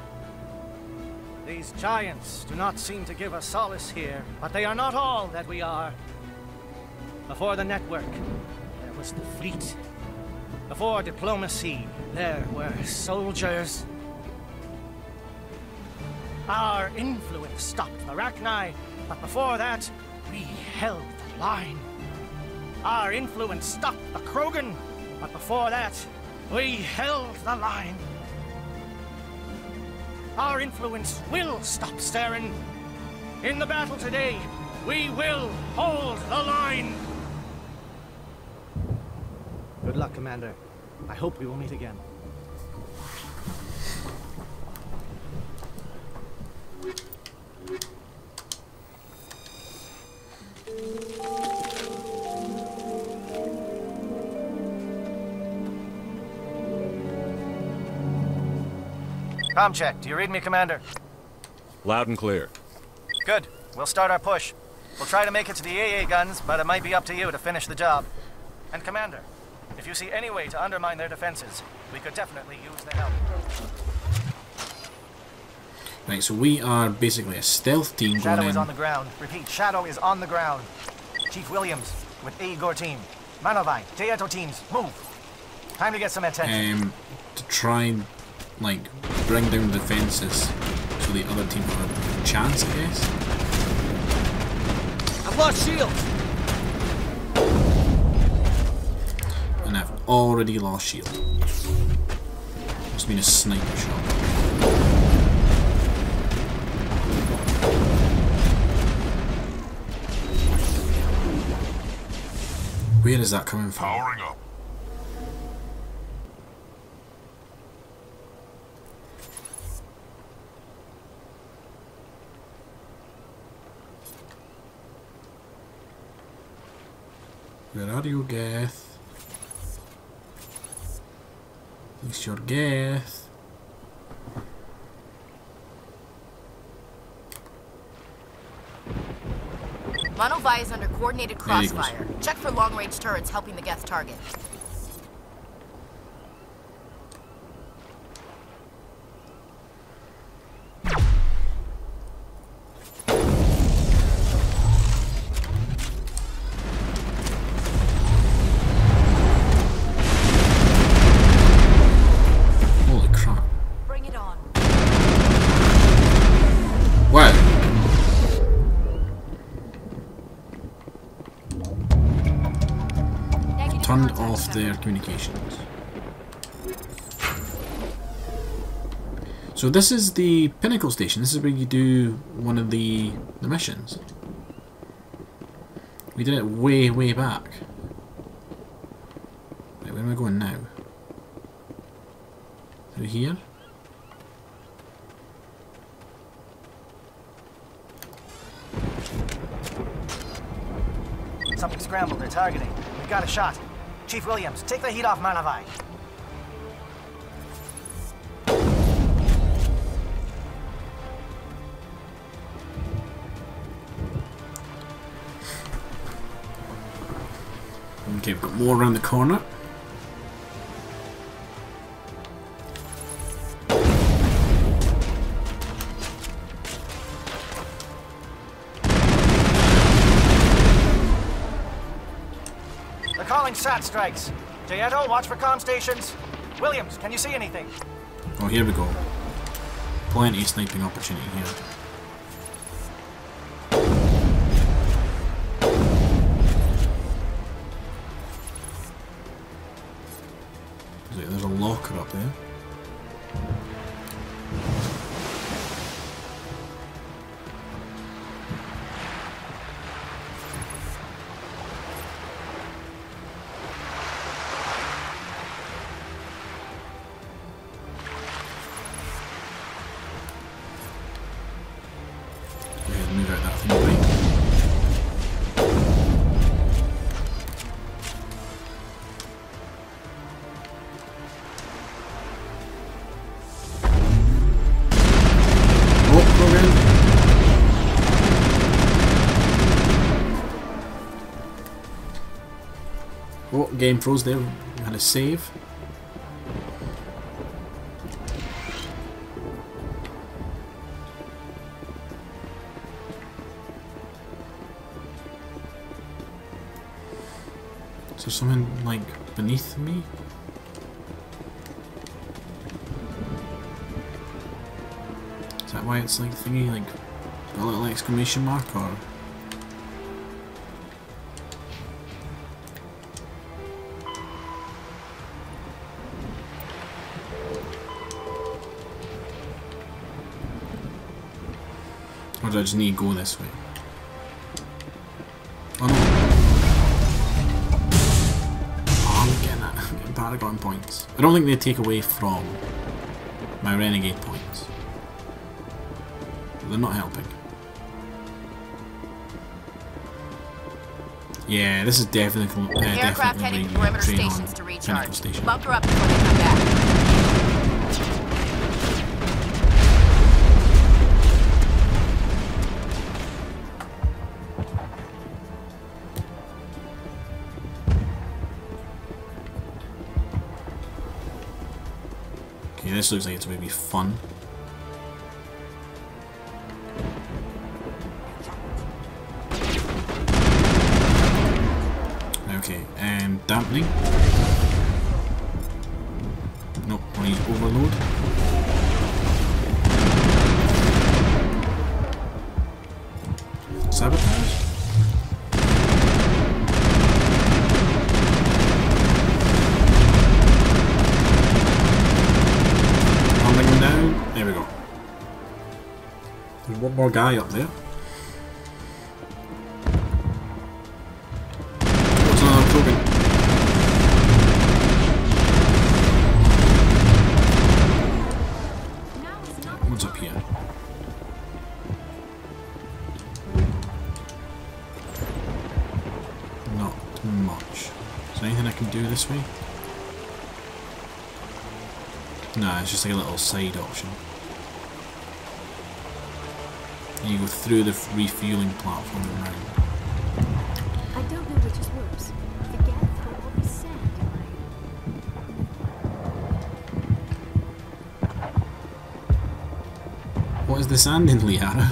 These giants do not seem to give us solace here, but they are not all that we are. Before the network, there was the fleet. Before diplomacy, there were soldiers. Our influence stopped Arachni, but before that, we held the line. Our influence stopped the Krogan, but before that, we held the line. Our influence will stop Saren. In the battle today, we will hold the line. Good luck, Commander. I hope we will meet again. Comm check. Do you read me, Commander? Loud and clear. Good. We'll start our push. We'll try to make it to the AA guns, but it might be up to you to finish the job. And Commander, if you see any way to undermine their defenses, we could definitely use the help. Right, so we are basically a stealth team Shadow going is in. on the ground. Repeat, Shadow is on the ground. Chief Williams with Igor team. Manovai, Teato teams, move. Time to get some attention. To try and, like, bring down the defences so the other team have a chance, I guess. I've lost shields. And I've already lost shield. Must mean a sniper shot. Where is that coming from? Powering up. Where are you, Geth? It's your Geth. Manovai is under coordinated crossfire. Check for long-range turrets helping the Geth target. Holy crap. Bring it on. Wow. Turned off their communications. So this is the Pinnacle Station. This is where you do one of the missions. We did it way, way back. Right, where am I going now? Through here? Something scrambled. They're targeting. We got a shot. Chief Williams, take the heat off Malavai. Okay, we've got more around the corner. They're calling SAT strikes. Jayeto, watch for comm stations. Williams, can you see anything? Oh, here we go. Plenty of sniping opportunity here. There's a locker up there. Go ahead and move out that thing away. game froze there. We had a save. Is there something like beneath me? Is that why it's like thingy, like a little exclamation mark, or? Or do I just need to go this way? Oh no. Oh, I'm getting that. I'm getting Paragon points. I don't think they take away from my Renegade points. They're not helping. Yeah, this is definitely aircraft heading to perimeter stations to recharge. Station. Bunker up before they come back. Okay, this looks like it's going to be fun. Okay, dampening. Nope, we need overload. Sabotage. Coming down. There we go. There's one more guy up there. What's another token? What's up here? Not much. Is there anything I can do this way? No, it's just like a little side option. You go through the refueling platform and around. I don't know which is worse. The gas or all the sand in my... What is the sand in, Liara?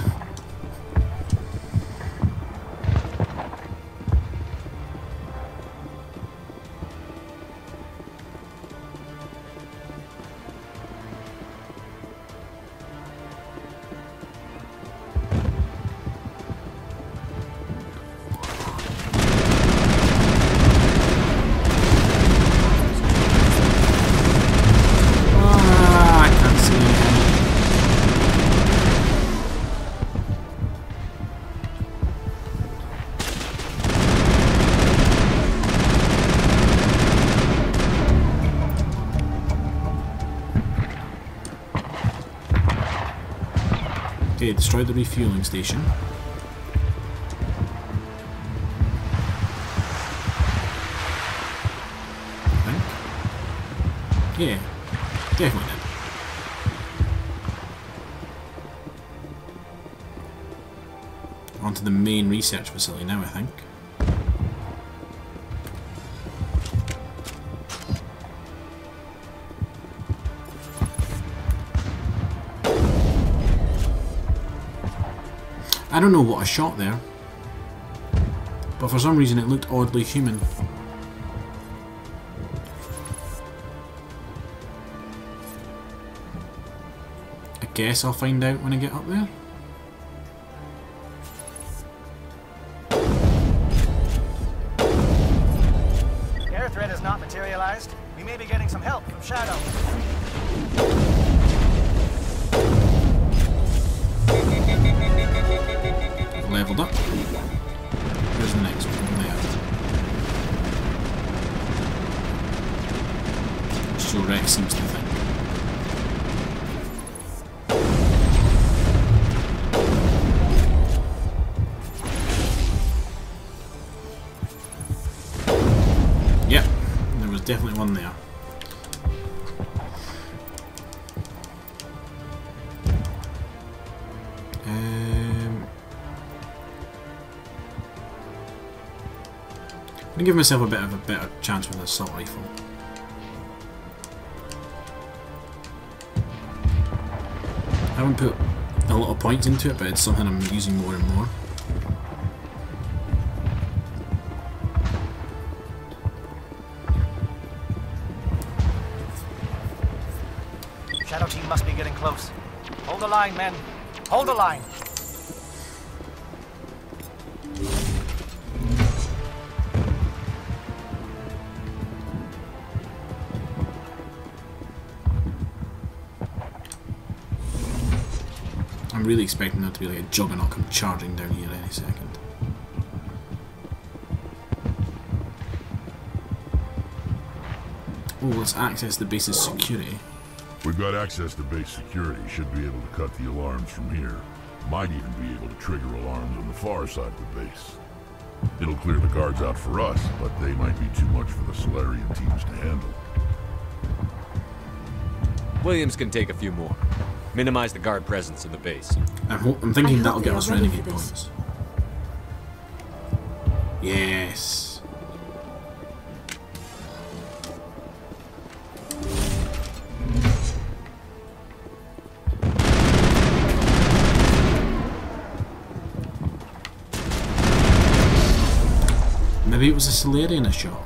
Okay, destroy the refueling station. I think. Yeah, definitely did. Onto the main research facility now, I think. I don't know what I shot there, but for some reason it looked oddly human. I guess I'll find out when I get up there. Air threat has not materialized. We may be getting some help from Shadow. Leveled up. Where's the next one? There. So Rex seems to think. Yep, there was definitely one there. gonna give myself a bit of a better chance with the assault rifle. I haven't put a lot of points into it, but it's something I'm using more and more. Shadow team must be getting close. Hold the line, men. Hold the line. I'm really expecting there to be like a juggernaut come charging down here any second. Oh, let's access the base's security. We've got access to base security. Should be able to cut the alarms from here. Might even be able to trigger alarms on the far side of the base. It'll clear the guards out for us, but they might be too much for the Solarian teams to handle. Williams can take a few more. Minimize the guard presence in the base. I'm thinking that'll get us renegade points. Yes. Maybe it was a Solarian I shot.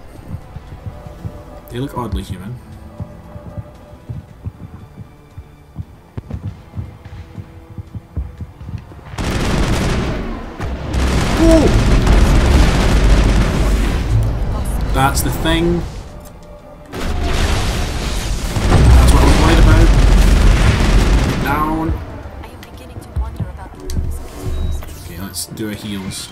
They look oddly human. Whoa! That's the thing. That's what I was worried about. Down. I am beginning to wonder about the purpose of these. Okay, let's do a heals.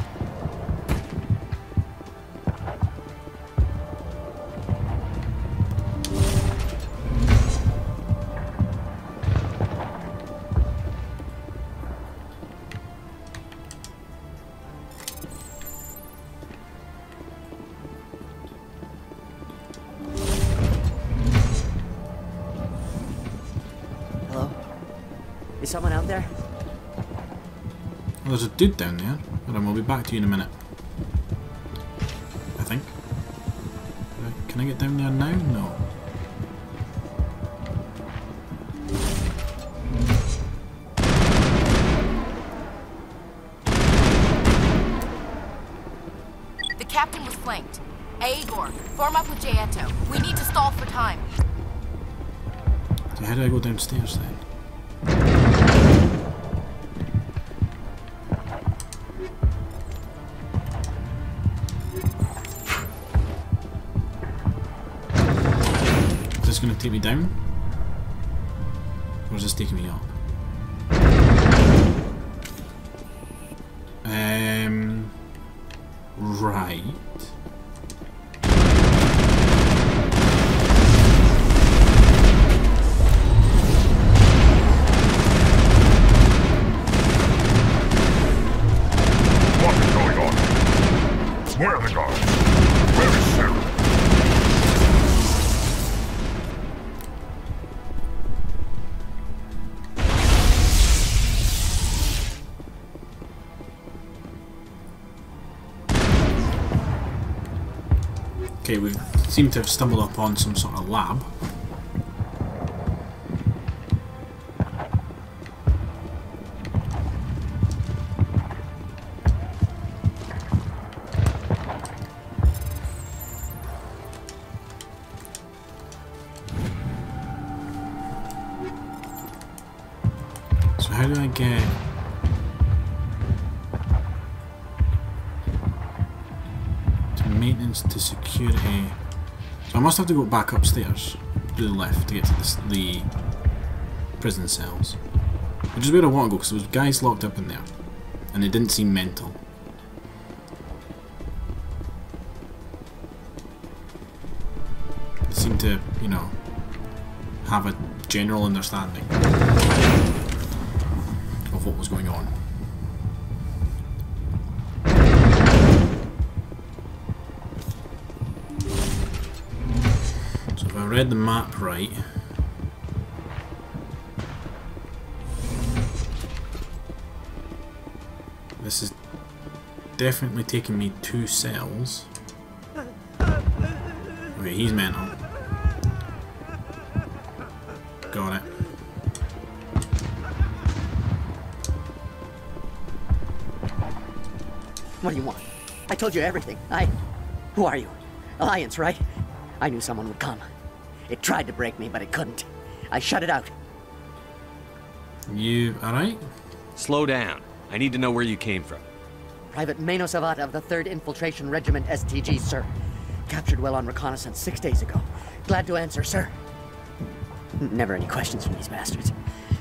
Is someone out there? Well, there's a dude down there. Hold on, we'll be back to you in a minute. I think. Can I get down there now? No. The captain was flanked. Aegor, form up with Jaeto. We need to stall for time. So how do I go downstairs then? Is this going to take me down? Or is this taking me up? Right. What is going on? Where are the guards? Where is Sarah? Okay, we seem to have stumbled upon some sort of lab. So how do I get... maintenance to security? So I must have to go back upstairs to the left to get to the prison cells, which is where I want to go because there was guys locked up in there and they didn't seem mental. They seemed to, you know, have a general understanding of what was going on. If I read the map right, this is definitely taking me 2 cells. he's mental. Got it. What do you want? I told you everything. Who are you? Alliance, right? I knew someone would come. It tried to break me, but it couldn't. I shut it out. You alright? Slow down. I need to know where you came from. Private Mano Savat of the 3rd Infiltration Regiment STG, sir. Captured well on reconnaissance 6 days ago. Glad to answer, sir. Never any questions from these bastards.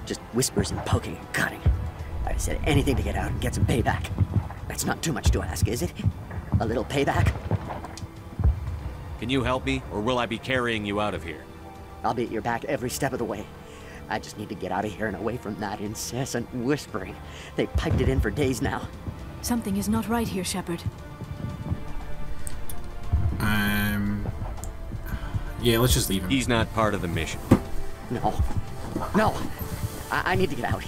Just whispers and poking and cutting. I said anything to get out and get some payback. That's not too much to ask, is it? A little payback? Can you help me, or will I be carrying you out of here? I'll be at your back every step of the way. I just need to get out of here and away from that incessant whispering. They've piped it in for days now. Something is not right here, Shepard. Yeah, let's just leave him. He's not part of the mission. No. No. I need to get out.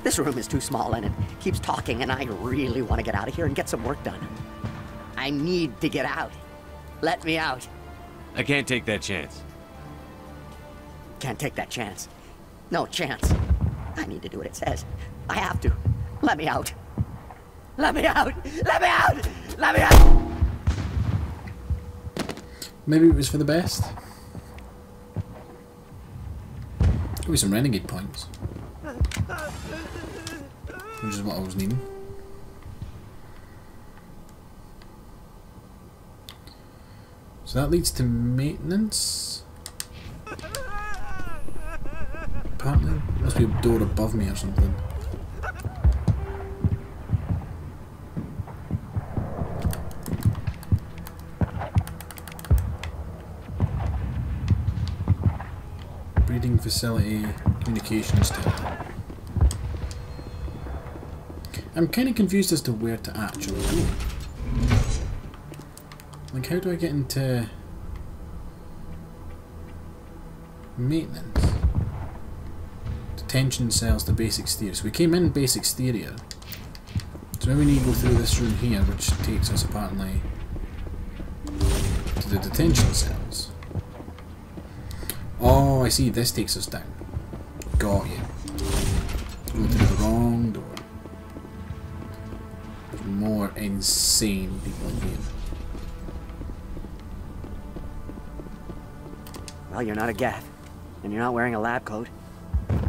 This room is too small and it keeps talking, and I really want to get out of here and get some work done. I need to get out. Let me out. I can't take that chance. Can't take that chance. No chance. I need to do what it says. I have to. Let me out. Let me out! Let me out! Let me out! Maybe it was for the best. Give me some renegade points. Which is what I was needing. So that leads to maintenance. Apparently, must be a door above me or something. Breeding facility, communications tower. I'm kind of confused as to where to actually go. Like, how do I get into maintenance? Detention cells to base exterior. So we came in base exterior. So now we need to go through this room here, which takes us apparently to the detention cells. Oh, I see. This takes us down. Got you. Going through the wrong door. There's more insane people in here. Well, you're not a Gath, and you're not wearing a lab coat.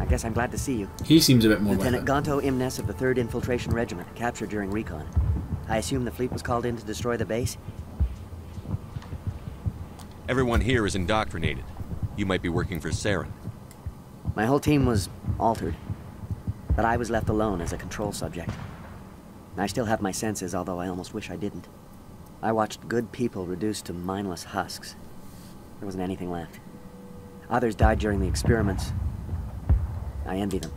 I guess I'm glad to see you. He seems a bit more Lieutenant Gonto Imnes of the 3rd Infiltration Regiment, captured during recon. I assume the fleet was called in to destroy the base? Everyone here is indoctrinated. You might be working for Saren. My whole team was altered, but I was left alone as a control subject. I still have my senses, although I almost wish I didn't. I watched good people reduced to mindless husks. There wasn't anything left. Others died during the experiments. I envy them.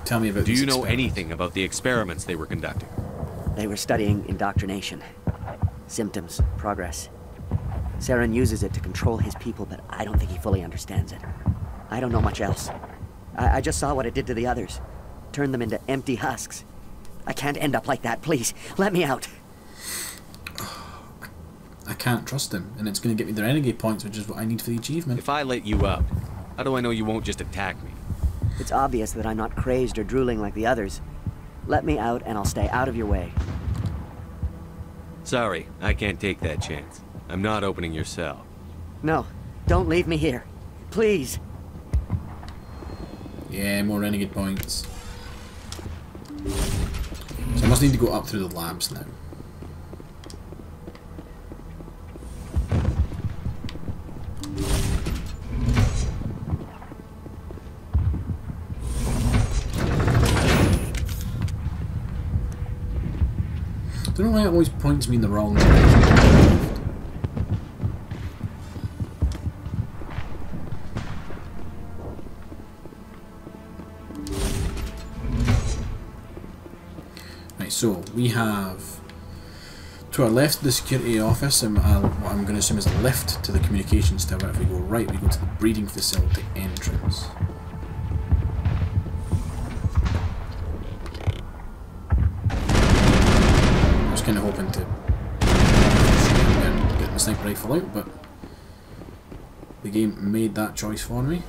Tell me about Do you know anything about the experiments they were conducting? They were studying indoctrination. Symptoms, progress. Saren uses it to control his people, but I don't think he fully understands it. I don't know much else. I just saw what it did to the others. Turned them into empty husks. I can't end up like that, please. Let me out. I can't trust him, and it's going to get me the renegade points, which is what I need for the achievement. If I let you out, how do I know you won't just attack me? It's obvious that I'm not crazed or drooling like the others. Let me out, and I'll stay out of your way. Sorry, I can't take that chance. I'm not opening your cell. No, don't leave me here. Please. Yeah, more renegade points. So I must need to go up through the labs now. I don't know why it always points me in the wrong direction. Right, so we have to our left the security office, and what I'm going to assume is a lift to the communications tower. If we go right, we go to the breeding facility entrance. Kind of hoping to get the sniper rifle out, but The game made that choice for me.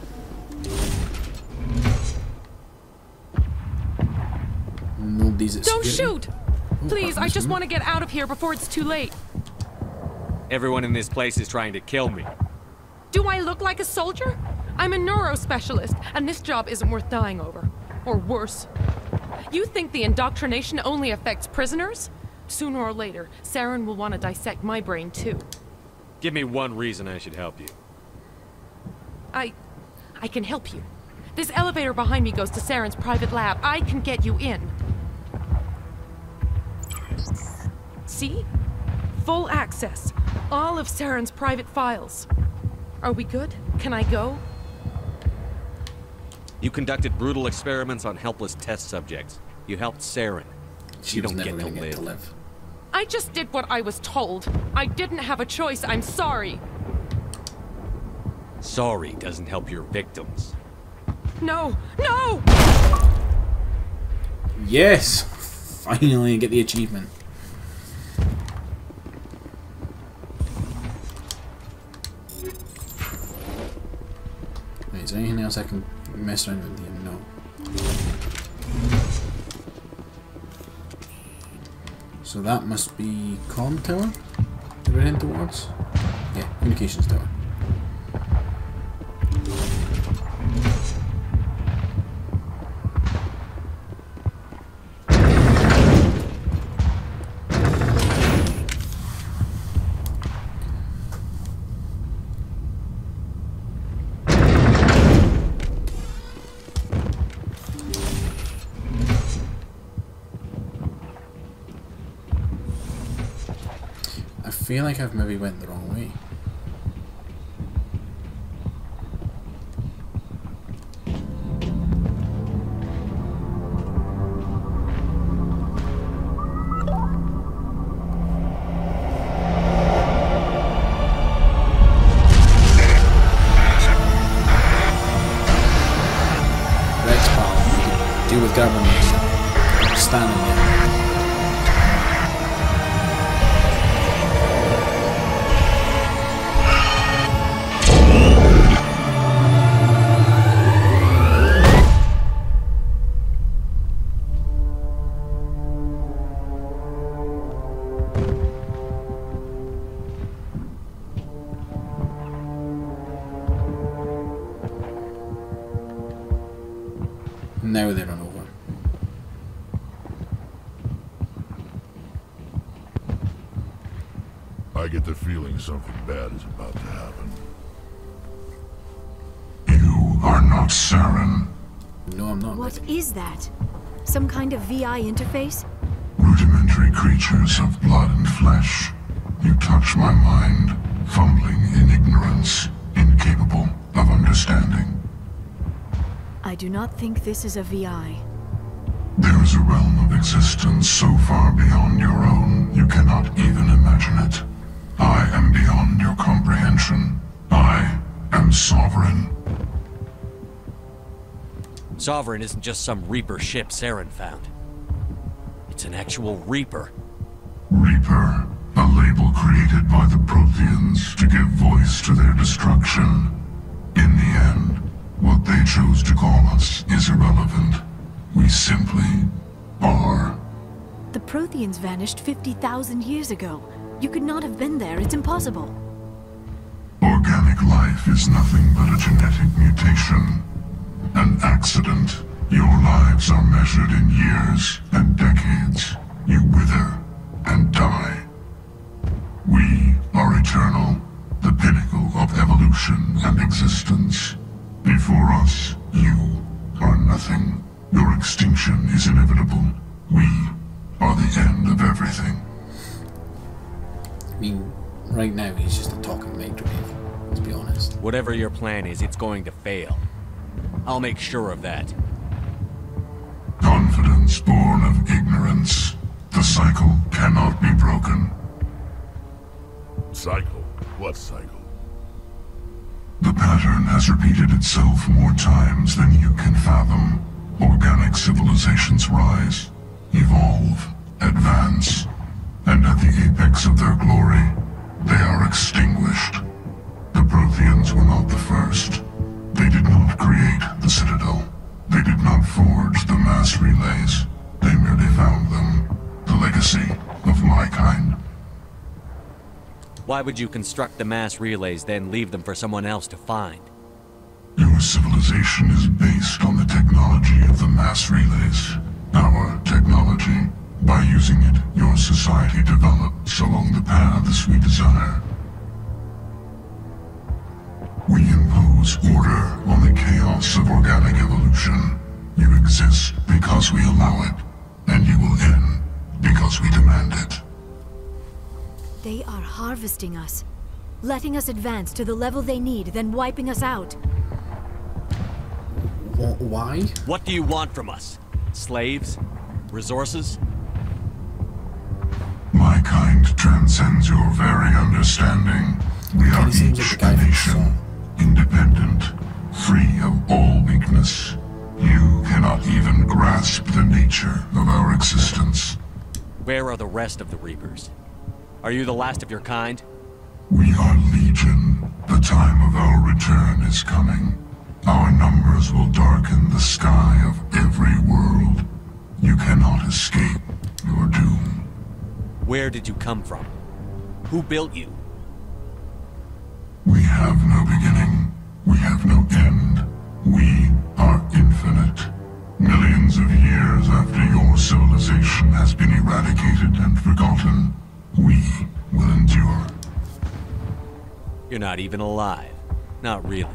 Nobody's at Don't security. shoot! Please, I just want to get out of here before it's too late. Everyone in this place is trying to kill me. Do I look like a soldier? I'm a neurospecialist, and this job isn't worth dying over. Or worse. You think the indoctrination only affects prisoners? Sooner or later, Saren will want to dissect my brain too. Give me one reason I should help you. I can help you. This elevator behind me goes to Saren's private lab. I can get you in. See? Full access. All of Saren's private files. Are we good? Can I go? You conducted brutal experiments on helpless test subjects. You helped Saren. You don't get to live. I just did what I was told. I didn't have a choice. I'm sorry. Sorry doesn't help your victims. No! No! Yes! Finally, I get the achievement. Wait, is there anything else I can mess around with here? No. So that must be comm tower that we're heading towards? Yeah, communications tower. I feel like I've maybe went the wrong way. Rex pal, you can deal with government. Standing there. Now they run over. I get the feeling something bad is about to happen. You are not Saren. No, I'm not. What is that? Some kind of VI interface? Rudimentary creatures of blood and flesh. You touch my mind, fumbling in ignorance, incapable of understanding. I do not think this is a VI. There is a realm of existence so far beyond your own, you cannot even imagine it. I am beyond your comprehension. I am Sovereign. Sovereign isn't just some Reaper ship Saren found. It's an actual Reaper. Reaper, a label created by the Protheans to give voice to their destruction. In the end, what they chose to call us is irrelevant. We simply are. The Protheans vanished 50,000 years ago. You could not have been there. It's impossible. Organic life is nothing but a genetic mutation. An accident. Your lives are measured in years and decades. You wither and die. We are eternal, the pinnacle of evolution and existence. Before us, you are nothing. Your extinction is inevitable. We are the end of everything. I mean, right now he's just a talking microwave, let's be honest. Whatever your plan is, it's going to fail. I'll make sure of that. Confidence born of ignorance. The cycle cannot be broken. Cycle? What cycle? The pattern has repeated itself more times than you can fathom. Organic civilizations rise, evolve, advance, and at the apex of their glory, they are extinguished. The Protheans were not the first. They did not create the Citadel. They did not forge the mass relays. They merely found them. The legacy of my kind. Why would you construct the mass relays, then leave them for someone else to find? Your civilization is based on the technology of the mass relays. Our technology. By using it, your society develops along the paths we desire. We impose order on the chaos of organic evolution. You exist because we allow it, and you will end because we demand it. They are harvesting us, letting us advance to the level they need, then wiping us out. Why? What do you want from us? Slaves? Resources? My kind transcends your very understanding. We are each a nation, independent, free of all weakness. You cannot even grasp the nature of our existence. Where are the rest of the Reapers? Are you the last of your kind? We are legion. The time of our return is coming. Our numbers will darken the sky of every world. You cannot escape your doom. Where did you come from? Who built you? We have no beginning. We have no end. We are infinite. Millions of years after your civilization has been eradicated and forgotten, we will endure. You're not even alive. Not really.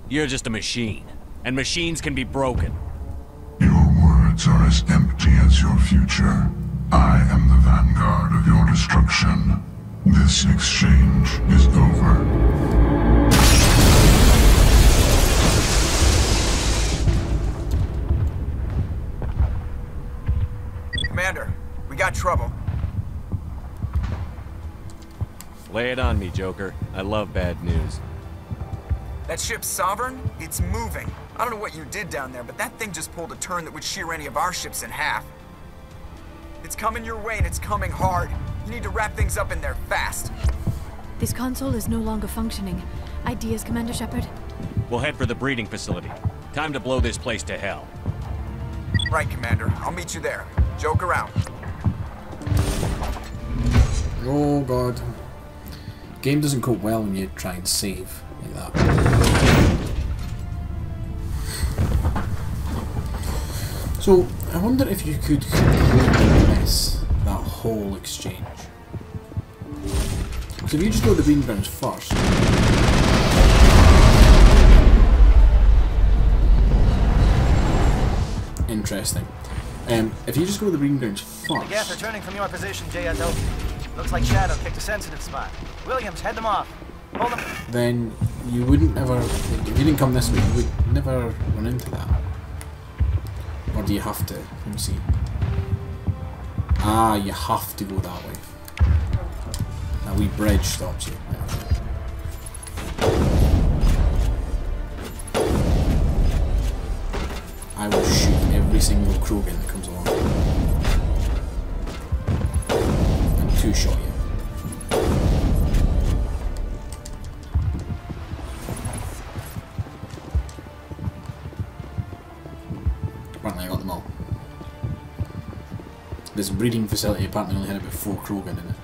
You're just a machine. And machines can be broken. Your words are as empty as your future. I am the vanguard of your destruction. This exchange is over. Commander, we got trouble. Lay it on me, Joker. I love bad news. That ship's Sovereign? It's moving. I don't know what you did down there, but that thing just pulled a turn that would shear any of our ships in half. It's coming your way, and it's coming hard. You need to wrap things up in there fast. This console is no longer functioning. Ideas, Commander Shepard? We'll head for the breeding facility. Time to blow this place to hell. Right, Commander. I'll meet you there. Joker out. Oh god. Game doesn't go well when you try and save like that. So, I wonder if you could miss that whole exchange. So if you just go to the breeding grounds first. Interesting. If you just go to the breeding grounds first. Yes, returning from your position, J.S.O. Looks like Shadow picked a sensitive spot. Williams, head them off. Hold them. Then you wouldn't ever, if you didn't come this way, you would never run into that. Or do you have to? Let me see. Ah, you have to go that way. That wee bridge stops you. I will shoot every single Krogan that comes along. And two-shot you. Apparently I got them all. This breeding facility apparently only had about 4 Krogan in it.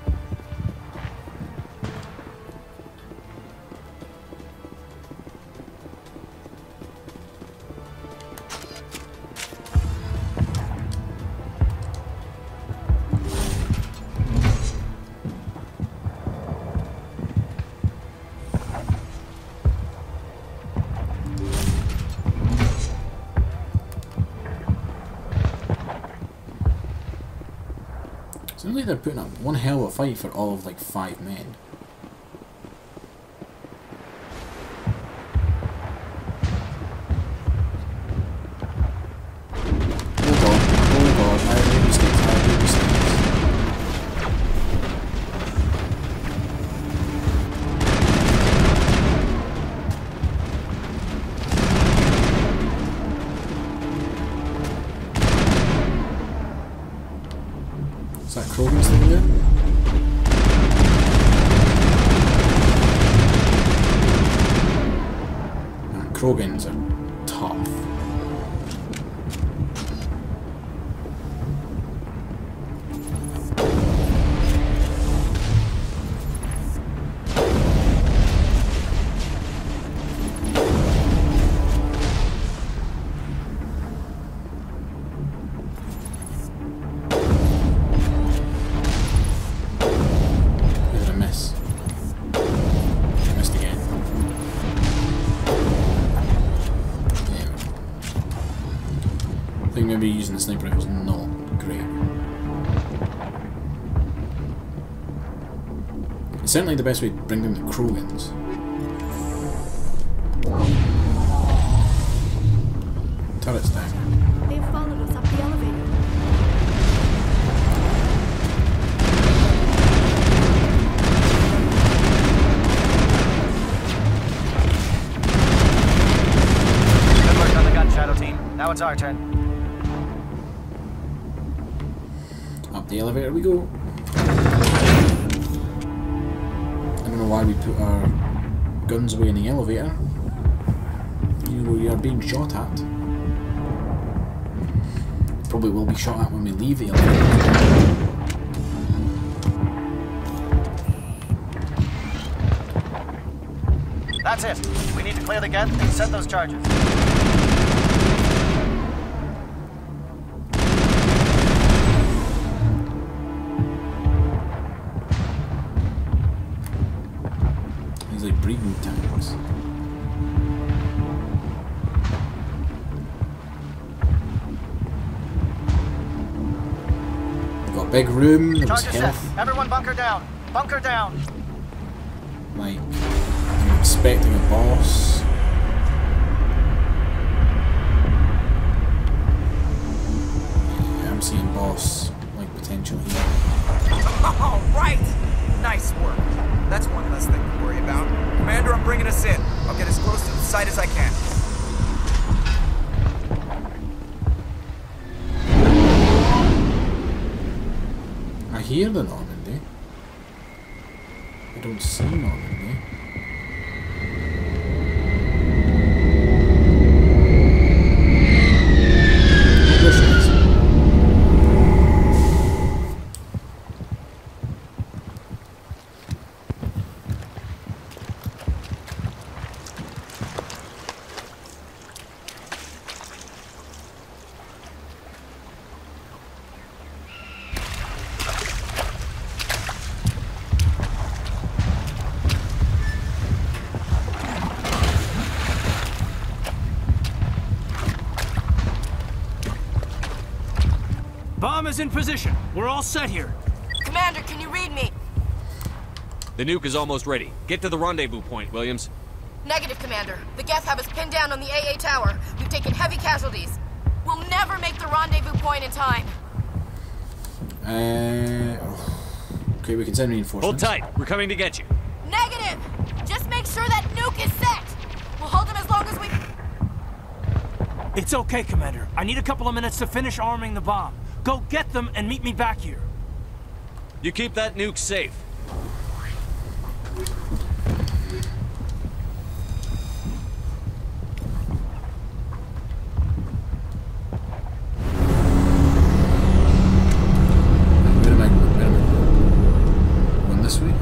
Seems like they're putting up one hell of a fight for all of like 5 men. Oh god, I made mistakes, I made mistakes. Is that Krogan still there? Krogans are tough. Maybe using the sniper rifle is not great. It's certainly the best way to bring down the Krogans. Turret's down. They've followed us up the elevator. Good work on the gun, Shadow Team. Now it's our turn. Up the elevator we go. I don't know why we put our guns away in the elevator. We are being shot at. Probably will be shot at when we leave the elevator. That's it. We need to clear the gate and set those charges. Like breeding tanks. We've got a big room, there's health. Set. Everyone bunker down. Bunker down. Like, I'm expecting a boss. Yeah, I'm seeing boss like potential here. All right. Nice work. That's one less thing to worry about. Commander, I'm bringing us in. I'll get as close to the site as I can. I hear the Normandy. I don't see Normandy. Oh, there she is. Bomb is in position. We're all set here. Commander, can you read me? The nuke is almost ready. Get to the rendezvous point, Williams. Negative, Commander. The Geth have us pinned down on the AA tower. We've taken heavy casualties. We'll never make the rendezvous point in time. Okay, we can send reinforcements. Hold tight. We're coming to get you. Negative! Just make sure that nuke is set. We'll hold them as long as we... It's okay, Commander. I need a couple of minutes to finish arming the bomb. Go get them and meet me back here. You keep that nuke safe. This way?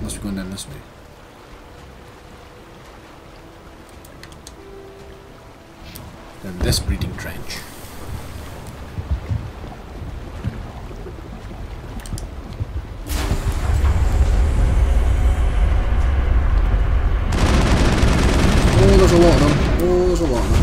Must be going down this way. Down this breeding trench. Oh, there's a lot of them. Oh, there's a lot of them.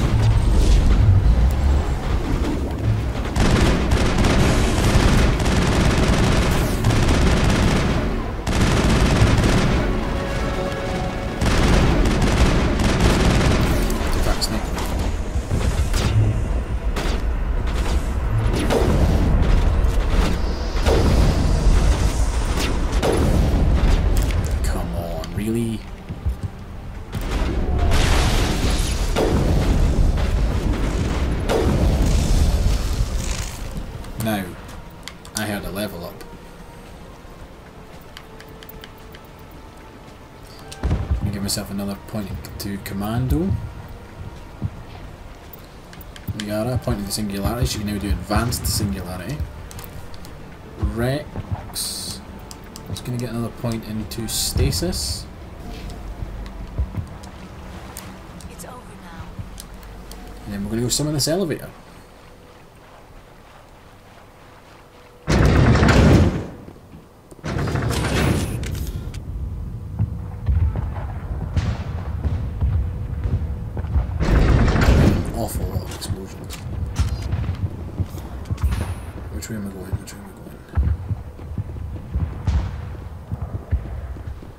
Come on, really? Now, I heard a myself another point to Commando. Liara, pointing to Singularity. She can now do Advanced Singularity. Rex is going to get another point into Stasis. It's over now. And then we're going to go summon this elevator. Awful lot of explosions. Which way am I going? Which way am I going?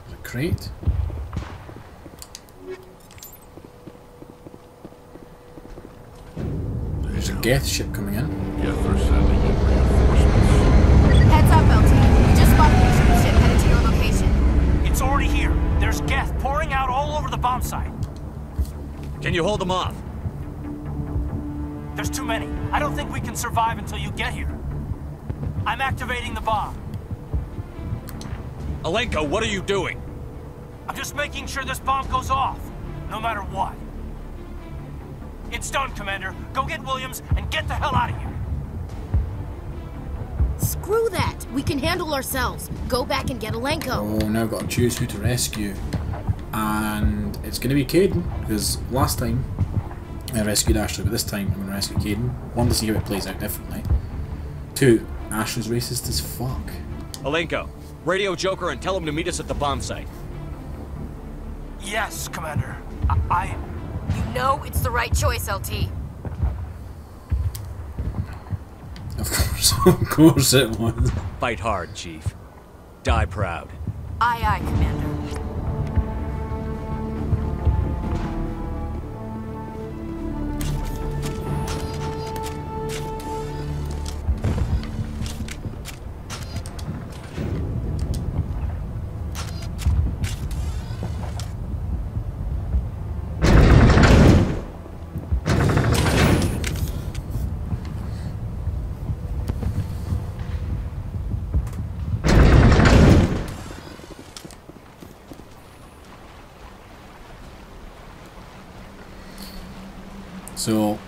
There's a crate. There's a Geth ship coming in. Geth are sending in reinforcements. Heads up, LT. We just spotted a ship headed to your location. It's already here. There's Geth pouring out all over the bomb site. Can you hold them off? There's too many. I don't think we can survive until you get here. I'm activating the bomb. Alenko, what are you doing? I'm just making sure this bomb goes off, no matter what. It's done, Commander. Go get Williams and get the hell out of here. Screw that. We can handle ourselves. Go back and get Alenko. Oh, now I've got to choose who to rescue. And it's going to be Caden, because last time I rescued Ashley, but this time I'm going to rescue Caden. One, to see how it plays out differently. Two, Ashley's racist as fuck. Alenko, radio Joker and tell him to meet us at the bomb site. Yes, Commander. You know it's the right choice, LT. Of course it was. Fight hard, Chief. Die proud. Aye, aye, Commander. So,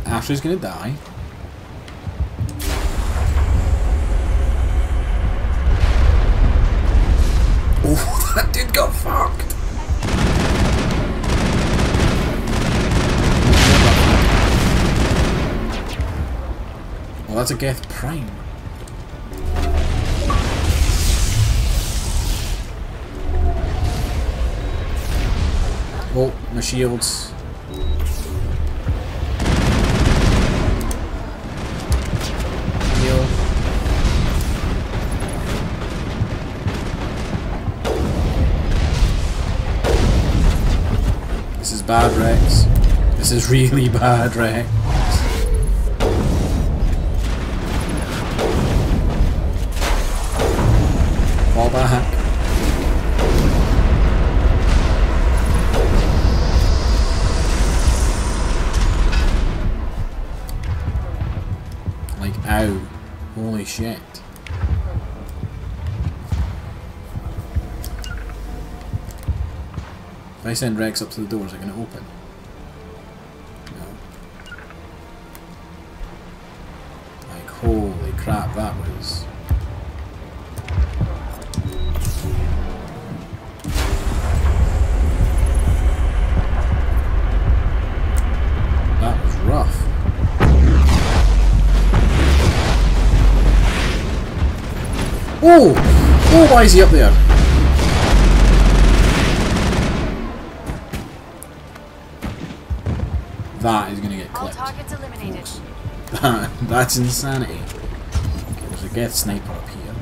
Ashley's gonna die. Oh, that dude got fucked! Well, that's a Geth Prime. Oh, my shields. This is bad, Rex. This is really bad, Rex. Fall back. Like, ow. Holy shit. If I send Rex up to the door, is it going to open? No. Like, holy crap, that was... That was rough. Oh! Oh, why is he up there? That is going to get clipped. All targets eliminated. That's insanity. There's a Geth sniper up here.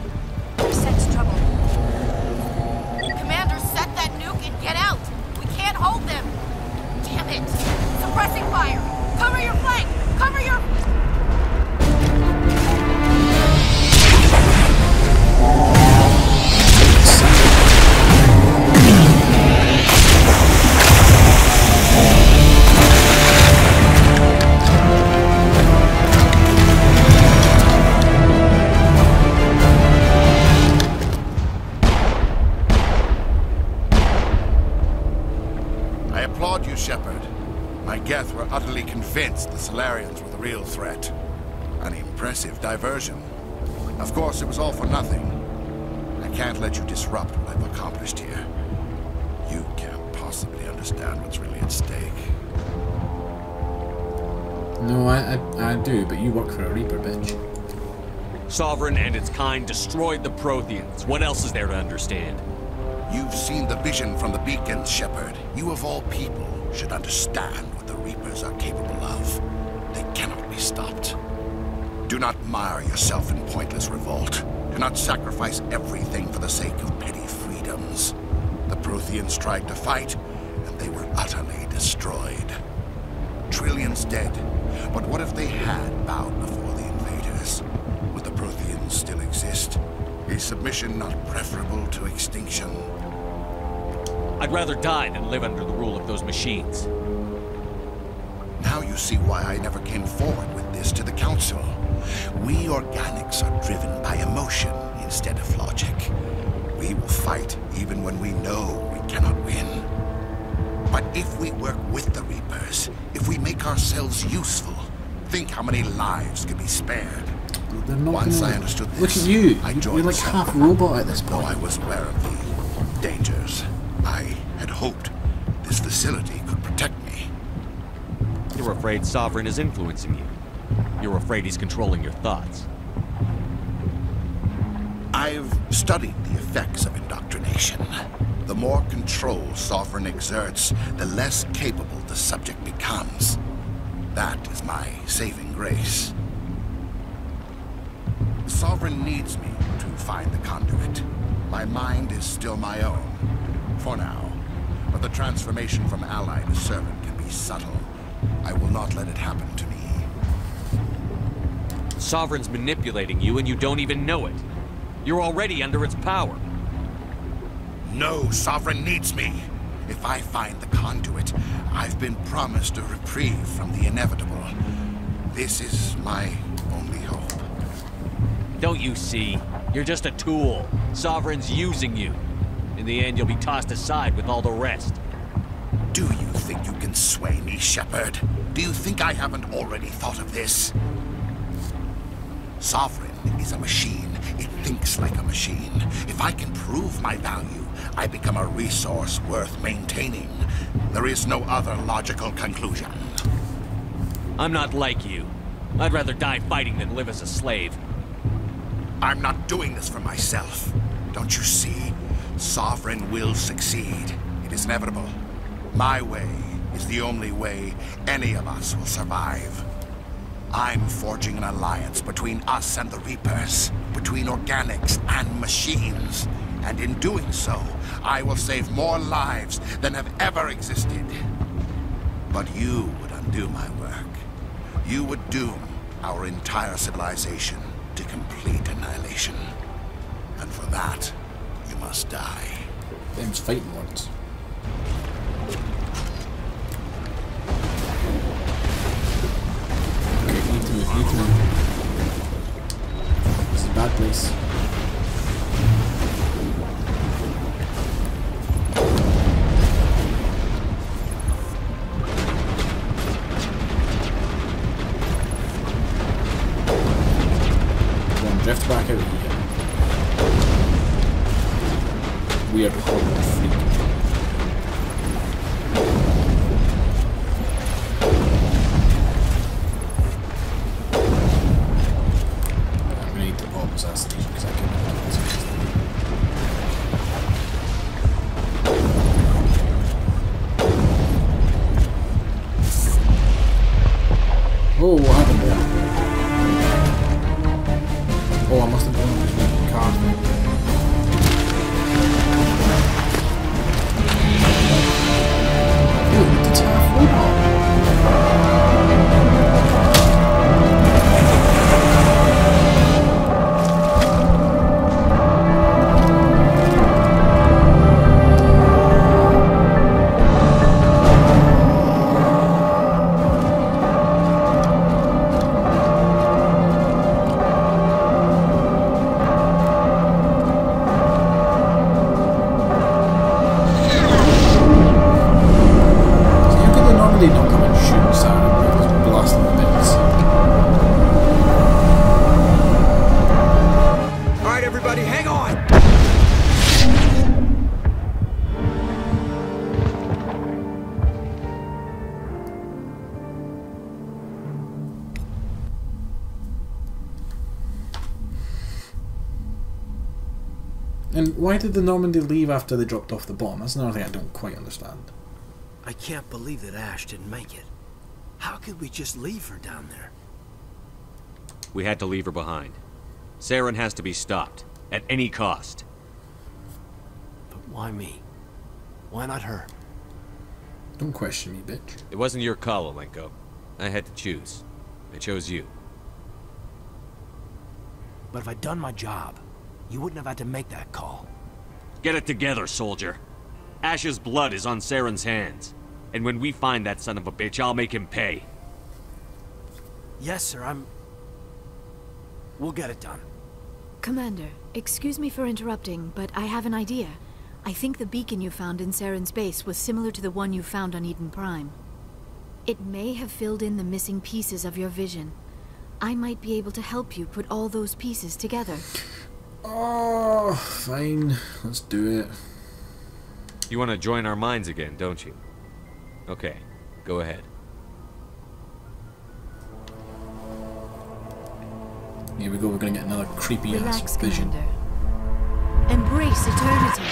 Sense trouble. Commander, set that nuke and get out. We can't hold them. Damn it. Suppressing fire. Cover your flank. Cover your... twelfth were utterly convinced the Solarians were the real threat. An impressive diversion. Of course, it was all for nothing. I can't let you disrupt what I've accomplished here. You can't possibly understand what's really at stake. No, I do, but you work for a Reaper, bitch. Sovereign and its kind destroyed the Protheans. What else is there to understand? You've seen the vision from the beacons, Shepard. You of all people should understand what the Reapers are capable of. They cannot be stopped. Do not mire yourself in pointless revolt. Do not sacrifice everything for the sake of petty freedoms. The Protheans tried to fight, and they were utterly destroyed. Trillions dead, but what if they had bowed before the invaders? Would the Protheans still exist? Is submission not preferable to extinction? I'd rather die than live under the rule of those machines. Now you see why I never came forward with this to the Council. We organics are driven by emotion instead of logic. We will fight even when we know we cannot win. But if we work with the Reapers, if we make ourselves useful, think how many lives could be spared. Once I understood this, look at you. I joined You're like half robot at this point. Though I was aware of the dangers, I had hoped this facility could protect me. You're afraid Sovereign is influencing you. You're afraid he's controlling your thoughts. I've studied the effects of indoctrination. The more control Sovereign exerts, the less capable the subject becomes. That is my saving grace. Sovereign needs me to find the conduit. My mind is still my own, for now. But the transformation from ally to servant can be subtle. I will not let it happen to me. Sovereign's manipulating you and you don't even know it. You're already under its power. No, Sovereign needs me. If I find the conduit, I've been promised a reprieve from the inevitable. This is my only hope. Don't you see? You're just a tool. Sovereign's using you. In the end, you'll be tossed aside with all the rest. Do you think you can sway me, Shepard? Do you think I haven't already thought of this? Sovereign is a machine. It thinks like a machine. If I can prove my value, I become a resource worth maintaining. There is no other logical conclusion. I'm not like you. I'd rather die fighting than live as a slave. I'm not doing this for myself. Don't you see? Sovereign will succeed. It is inevitable. My way is the only way any of us will survive. I'm forging an alliance between us and the Reapers, between organics and machines. And in doing so, I will save more lives than have ever existed. But you would undo my work. You would doom our entire civilization to complete annihilation. And for that, you must die. Them's fighting words. Okay, need to move. This is a bad place. Drift back out here. Weird horrible freak. I'm gonna need the bomb assassination because I can't do this. Oh, what happened there? Oh, I must have done this car thing. going! And why did the Normandy leave after they dropped off the bomb? That's another thing I don't quite understand. I can't believe that Ash didn't make it. How could we just leave her down there? We had to leave her behind. Saren has to be stopped, at any cost. But why me? Why not her? Don't question me, bitch. It wasn't your call, Alenko. I had to choose. I chose you. But if I'd done my job, you wouldn't have had to make that call. Get it together, soldier. Ash's blood is on Saren's hands. And when we find that son of a bitch, I'll make him pay. Yes, sir, We'll get it done. Commander, excuse me for interrupting, but I have an idea. I think the beacon you found in Saren's base was similar to the one you found on Eden Prime. It may have filled in the missing pieces of your vision. I might be able to help you put all those pieces together. Oh, fine. Let's do it. You want to join our minds again, don't you? Okay, go ahead. Here we go, we're gonna get another creepy ass vision. Commander. Embrace eternity.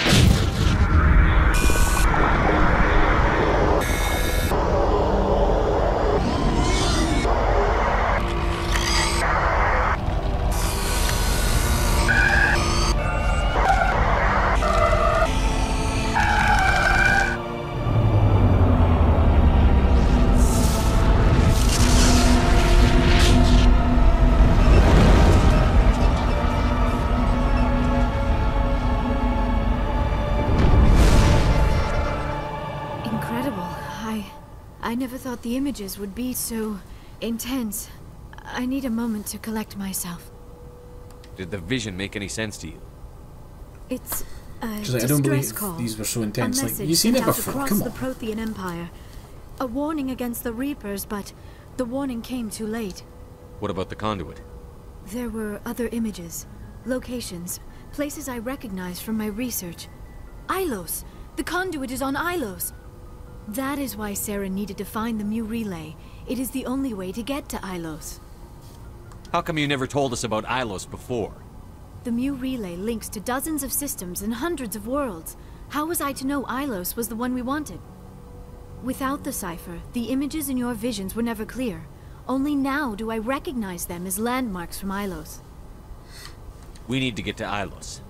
I never thought the images would be so intense. I need a moment to collect myself. Did the vision make any sense to you? It's a I don't believe call. These were so intense. A Like, you've seen it before. Across Come the on. Prothean Empire. A warning against the Reapers, but the warning came too late. What about the conduit? There were other images, locations, places I recognized from my research. Ilos! The conduit is on Ilos! That is why Saren needed to find the Mu relay. It is the only way to get to Ilos. How come you never told us about Ilos before? The Mu relay links to dozens of systems and hundreds of worlds. How was I to know Ilos was the one we wanted? Without the cipher, the images in your visions were never clear. Only now do I recognize them as landmarks from Ilos. We need to get to Ilos.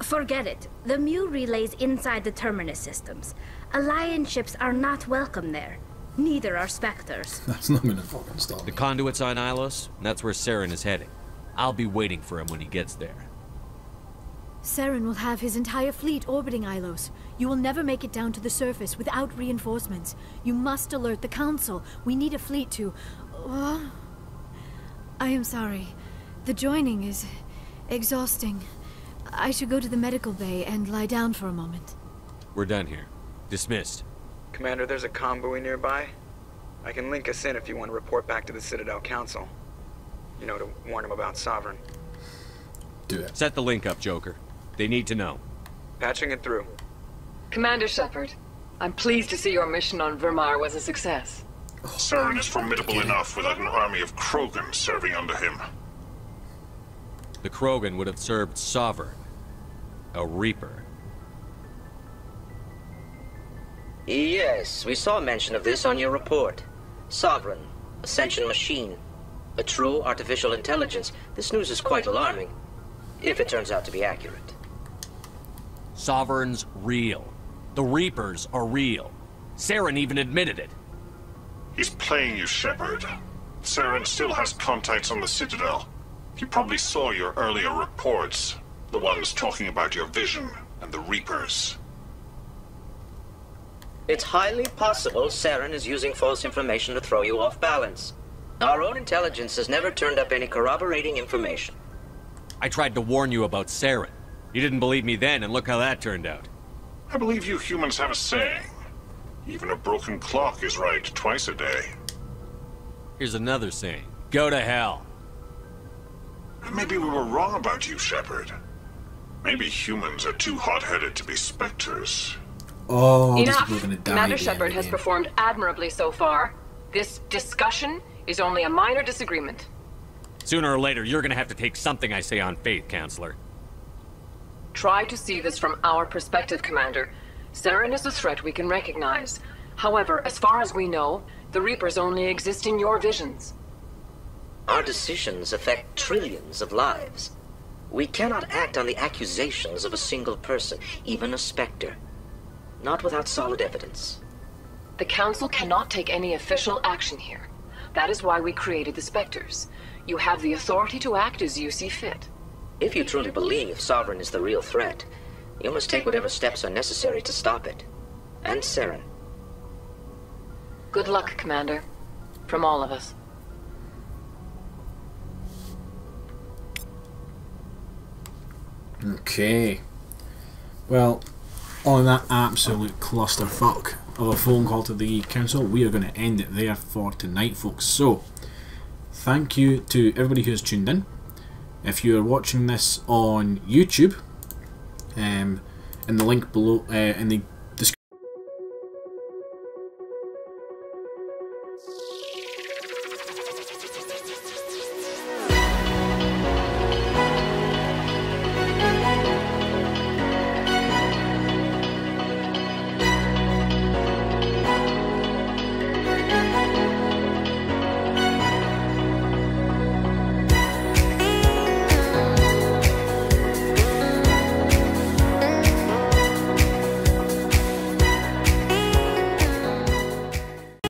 Forget it. The Mu relay's inside the Terminus systems. Alliance ships are not welcome there. Neither are Spectres. That's not gonna fucking stop me. The conduit's on Ilos, and that's where Saren is heading. I'll be waiting for him when he gets there. Saren will have his entire fleet orbiting Ilos. You will never make it down to the surface without reinforcements. You must alert the Council. We need a fleet to... I am sorry. The joining is exhausting. I should go to the medical bay and lie down for a moment. We're done here. Dismissed. Commander, there's a convoy nearby. I can link us in if you want to report back to the Citadel Council. You know, to warn them about Sovereign. Do it. Set the link up, Joker. They need to know. Patching it through. Commander Shepard, I'm pleased to see your mission on Virmire was a success. Saren is formidable enough without an army of Krogan serving under him. The Krogan would have served Sovereign. A Reaper. Yes, we saw mention of this on your report. Sovereign, Ascension machine, a true artificial intelligence. This news is quite alarming, if it turns out to be accurate. Sovereign's real. The Reapers are real. Saren even admitted it. He's playing you, Shepard. Saren still has contacts on the Citadel. He probably saw your earlier reports. The ones talking about your vision and the Reapers. It's highly possible Saren is using false information to throw you off balance. Our own intelligence has never turned up any corroborating information. I tried to warn you about Saren. You didn't believe me then, and look how that turned out. I believe you humans have a saying. Even a broken clock is right twice a day. Here's another saying. Go to hell. Maybe we were wrong about you, Shepard. Maybe humans are too hot-headed to be specters. Oh, these Enough. people are going to die. Commander at the end Shepard of the has game. performed admirably so far. This discussion is only a minor disagreement. Sooner or later, you're gonna have to take something I say on faith, Counselor. Try to see this from our perspective, Commander. Saren is a threat we can recognize. However, as far as we know, the Reapers only exist in your visions. Our decisions affect trillions of lives. We cannot act on the accusations of a single person, even a Spectre. Not without solid evidence. The Council cannot take any official action here. That is why we created the Spectres. You have the authority to act as you see fit. If you truly believe Sovereign is the real threat, you must take whatever steps are necessary to stop it. And Saren. Good luck, Commander. From all of us. Okay. Well, on that absolute clusterfuck of a phone call to the council, we are going to end it there for tonight, folks. So, thank you to everybody who has tuned in. If you are watching this on YouTube, in the link below, in the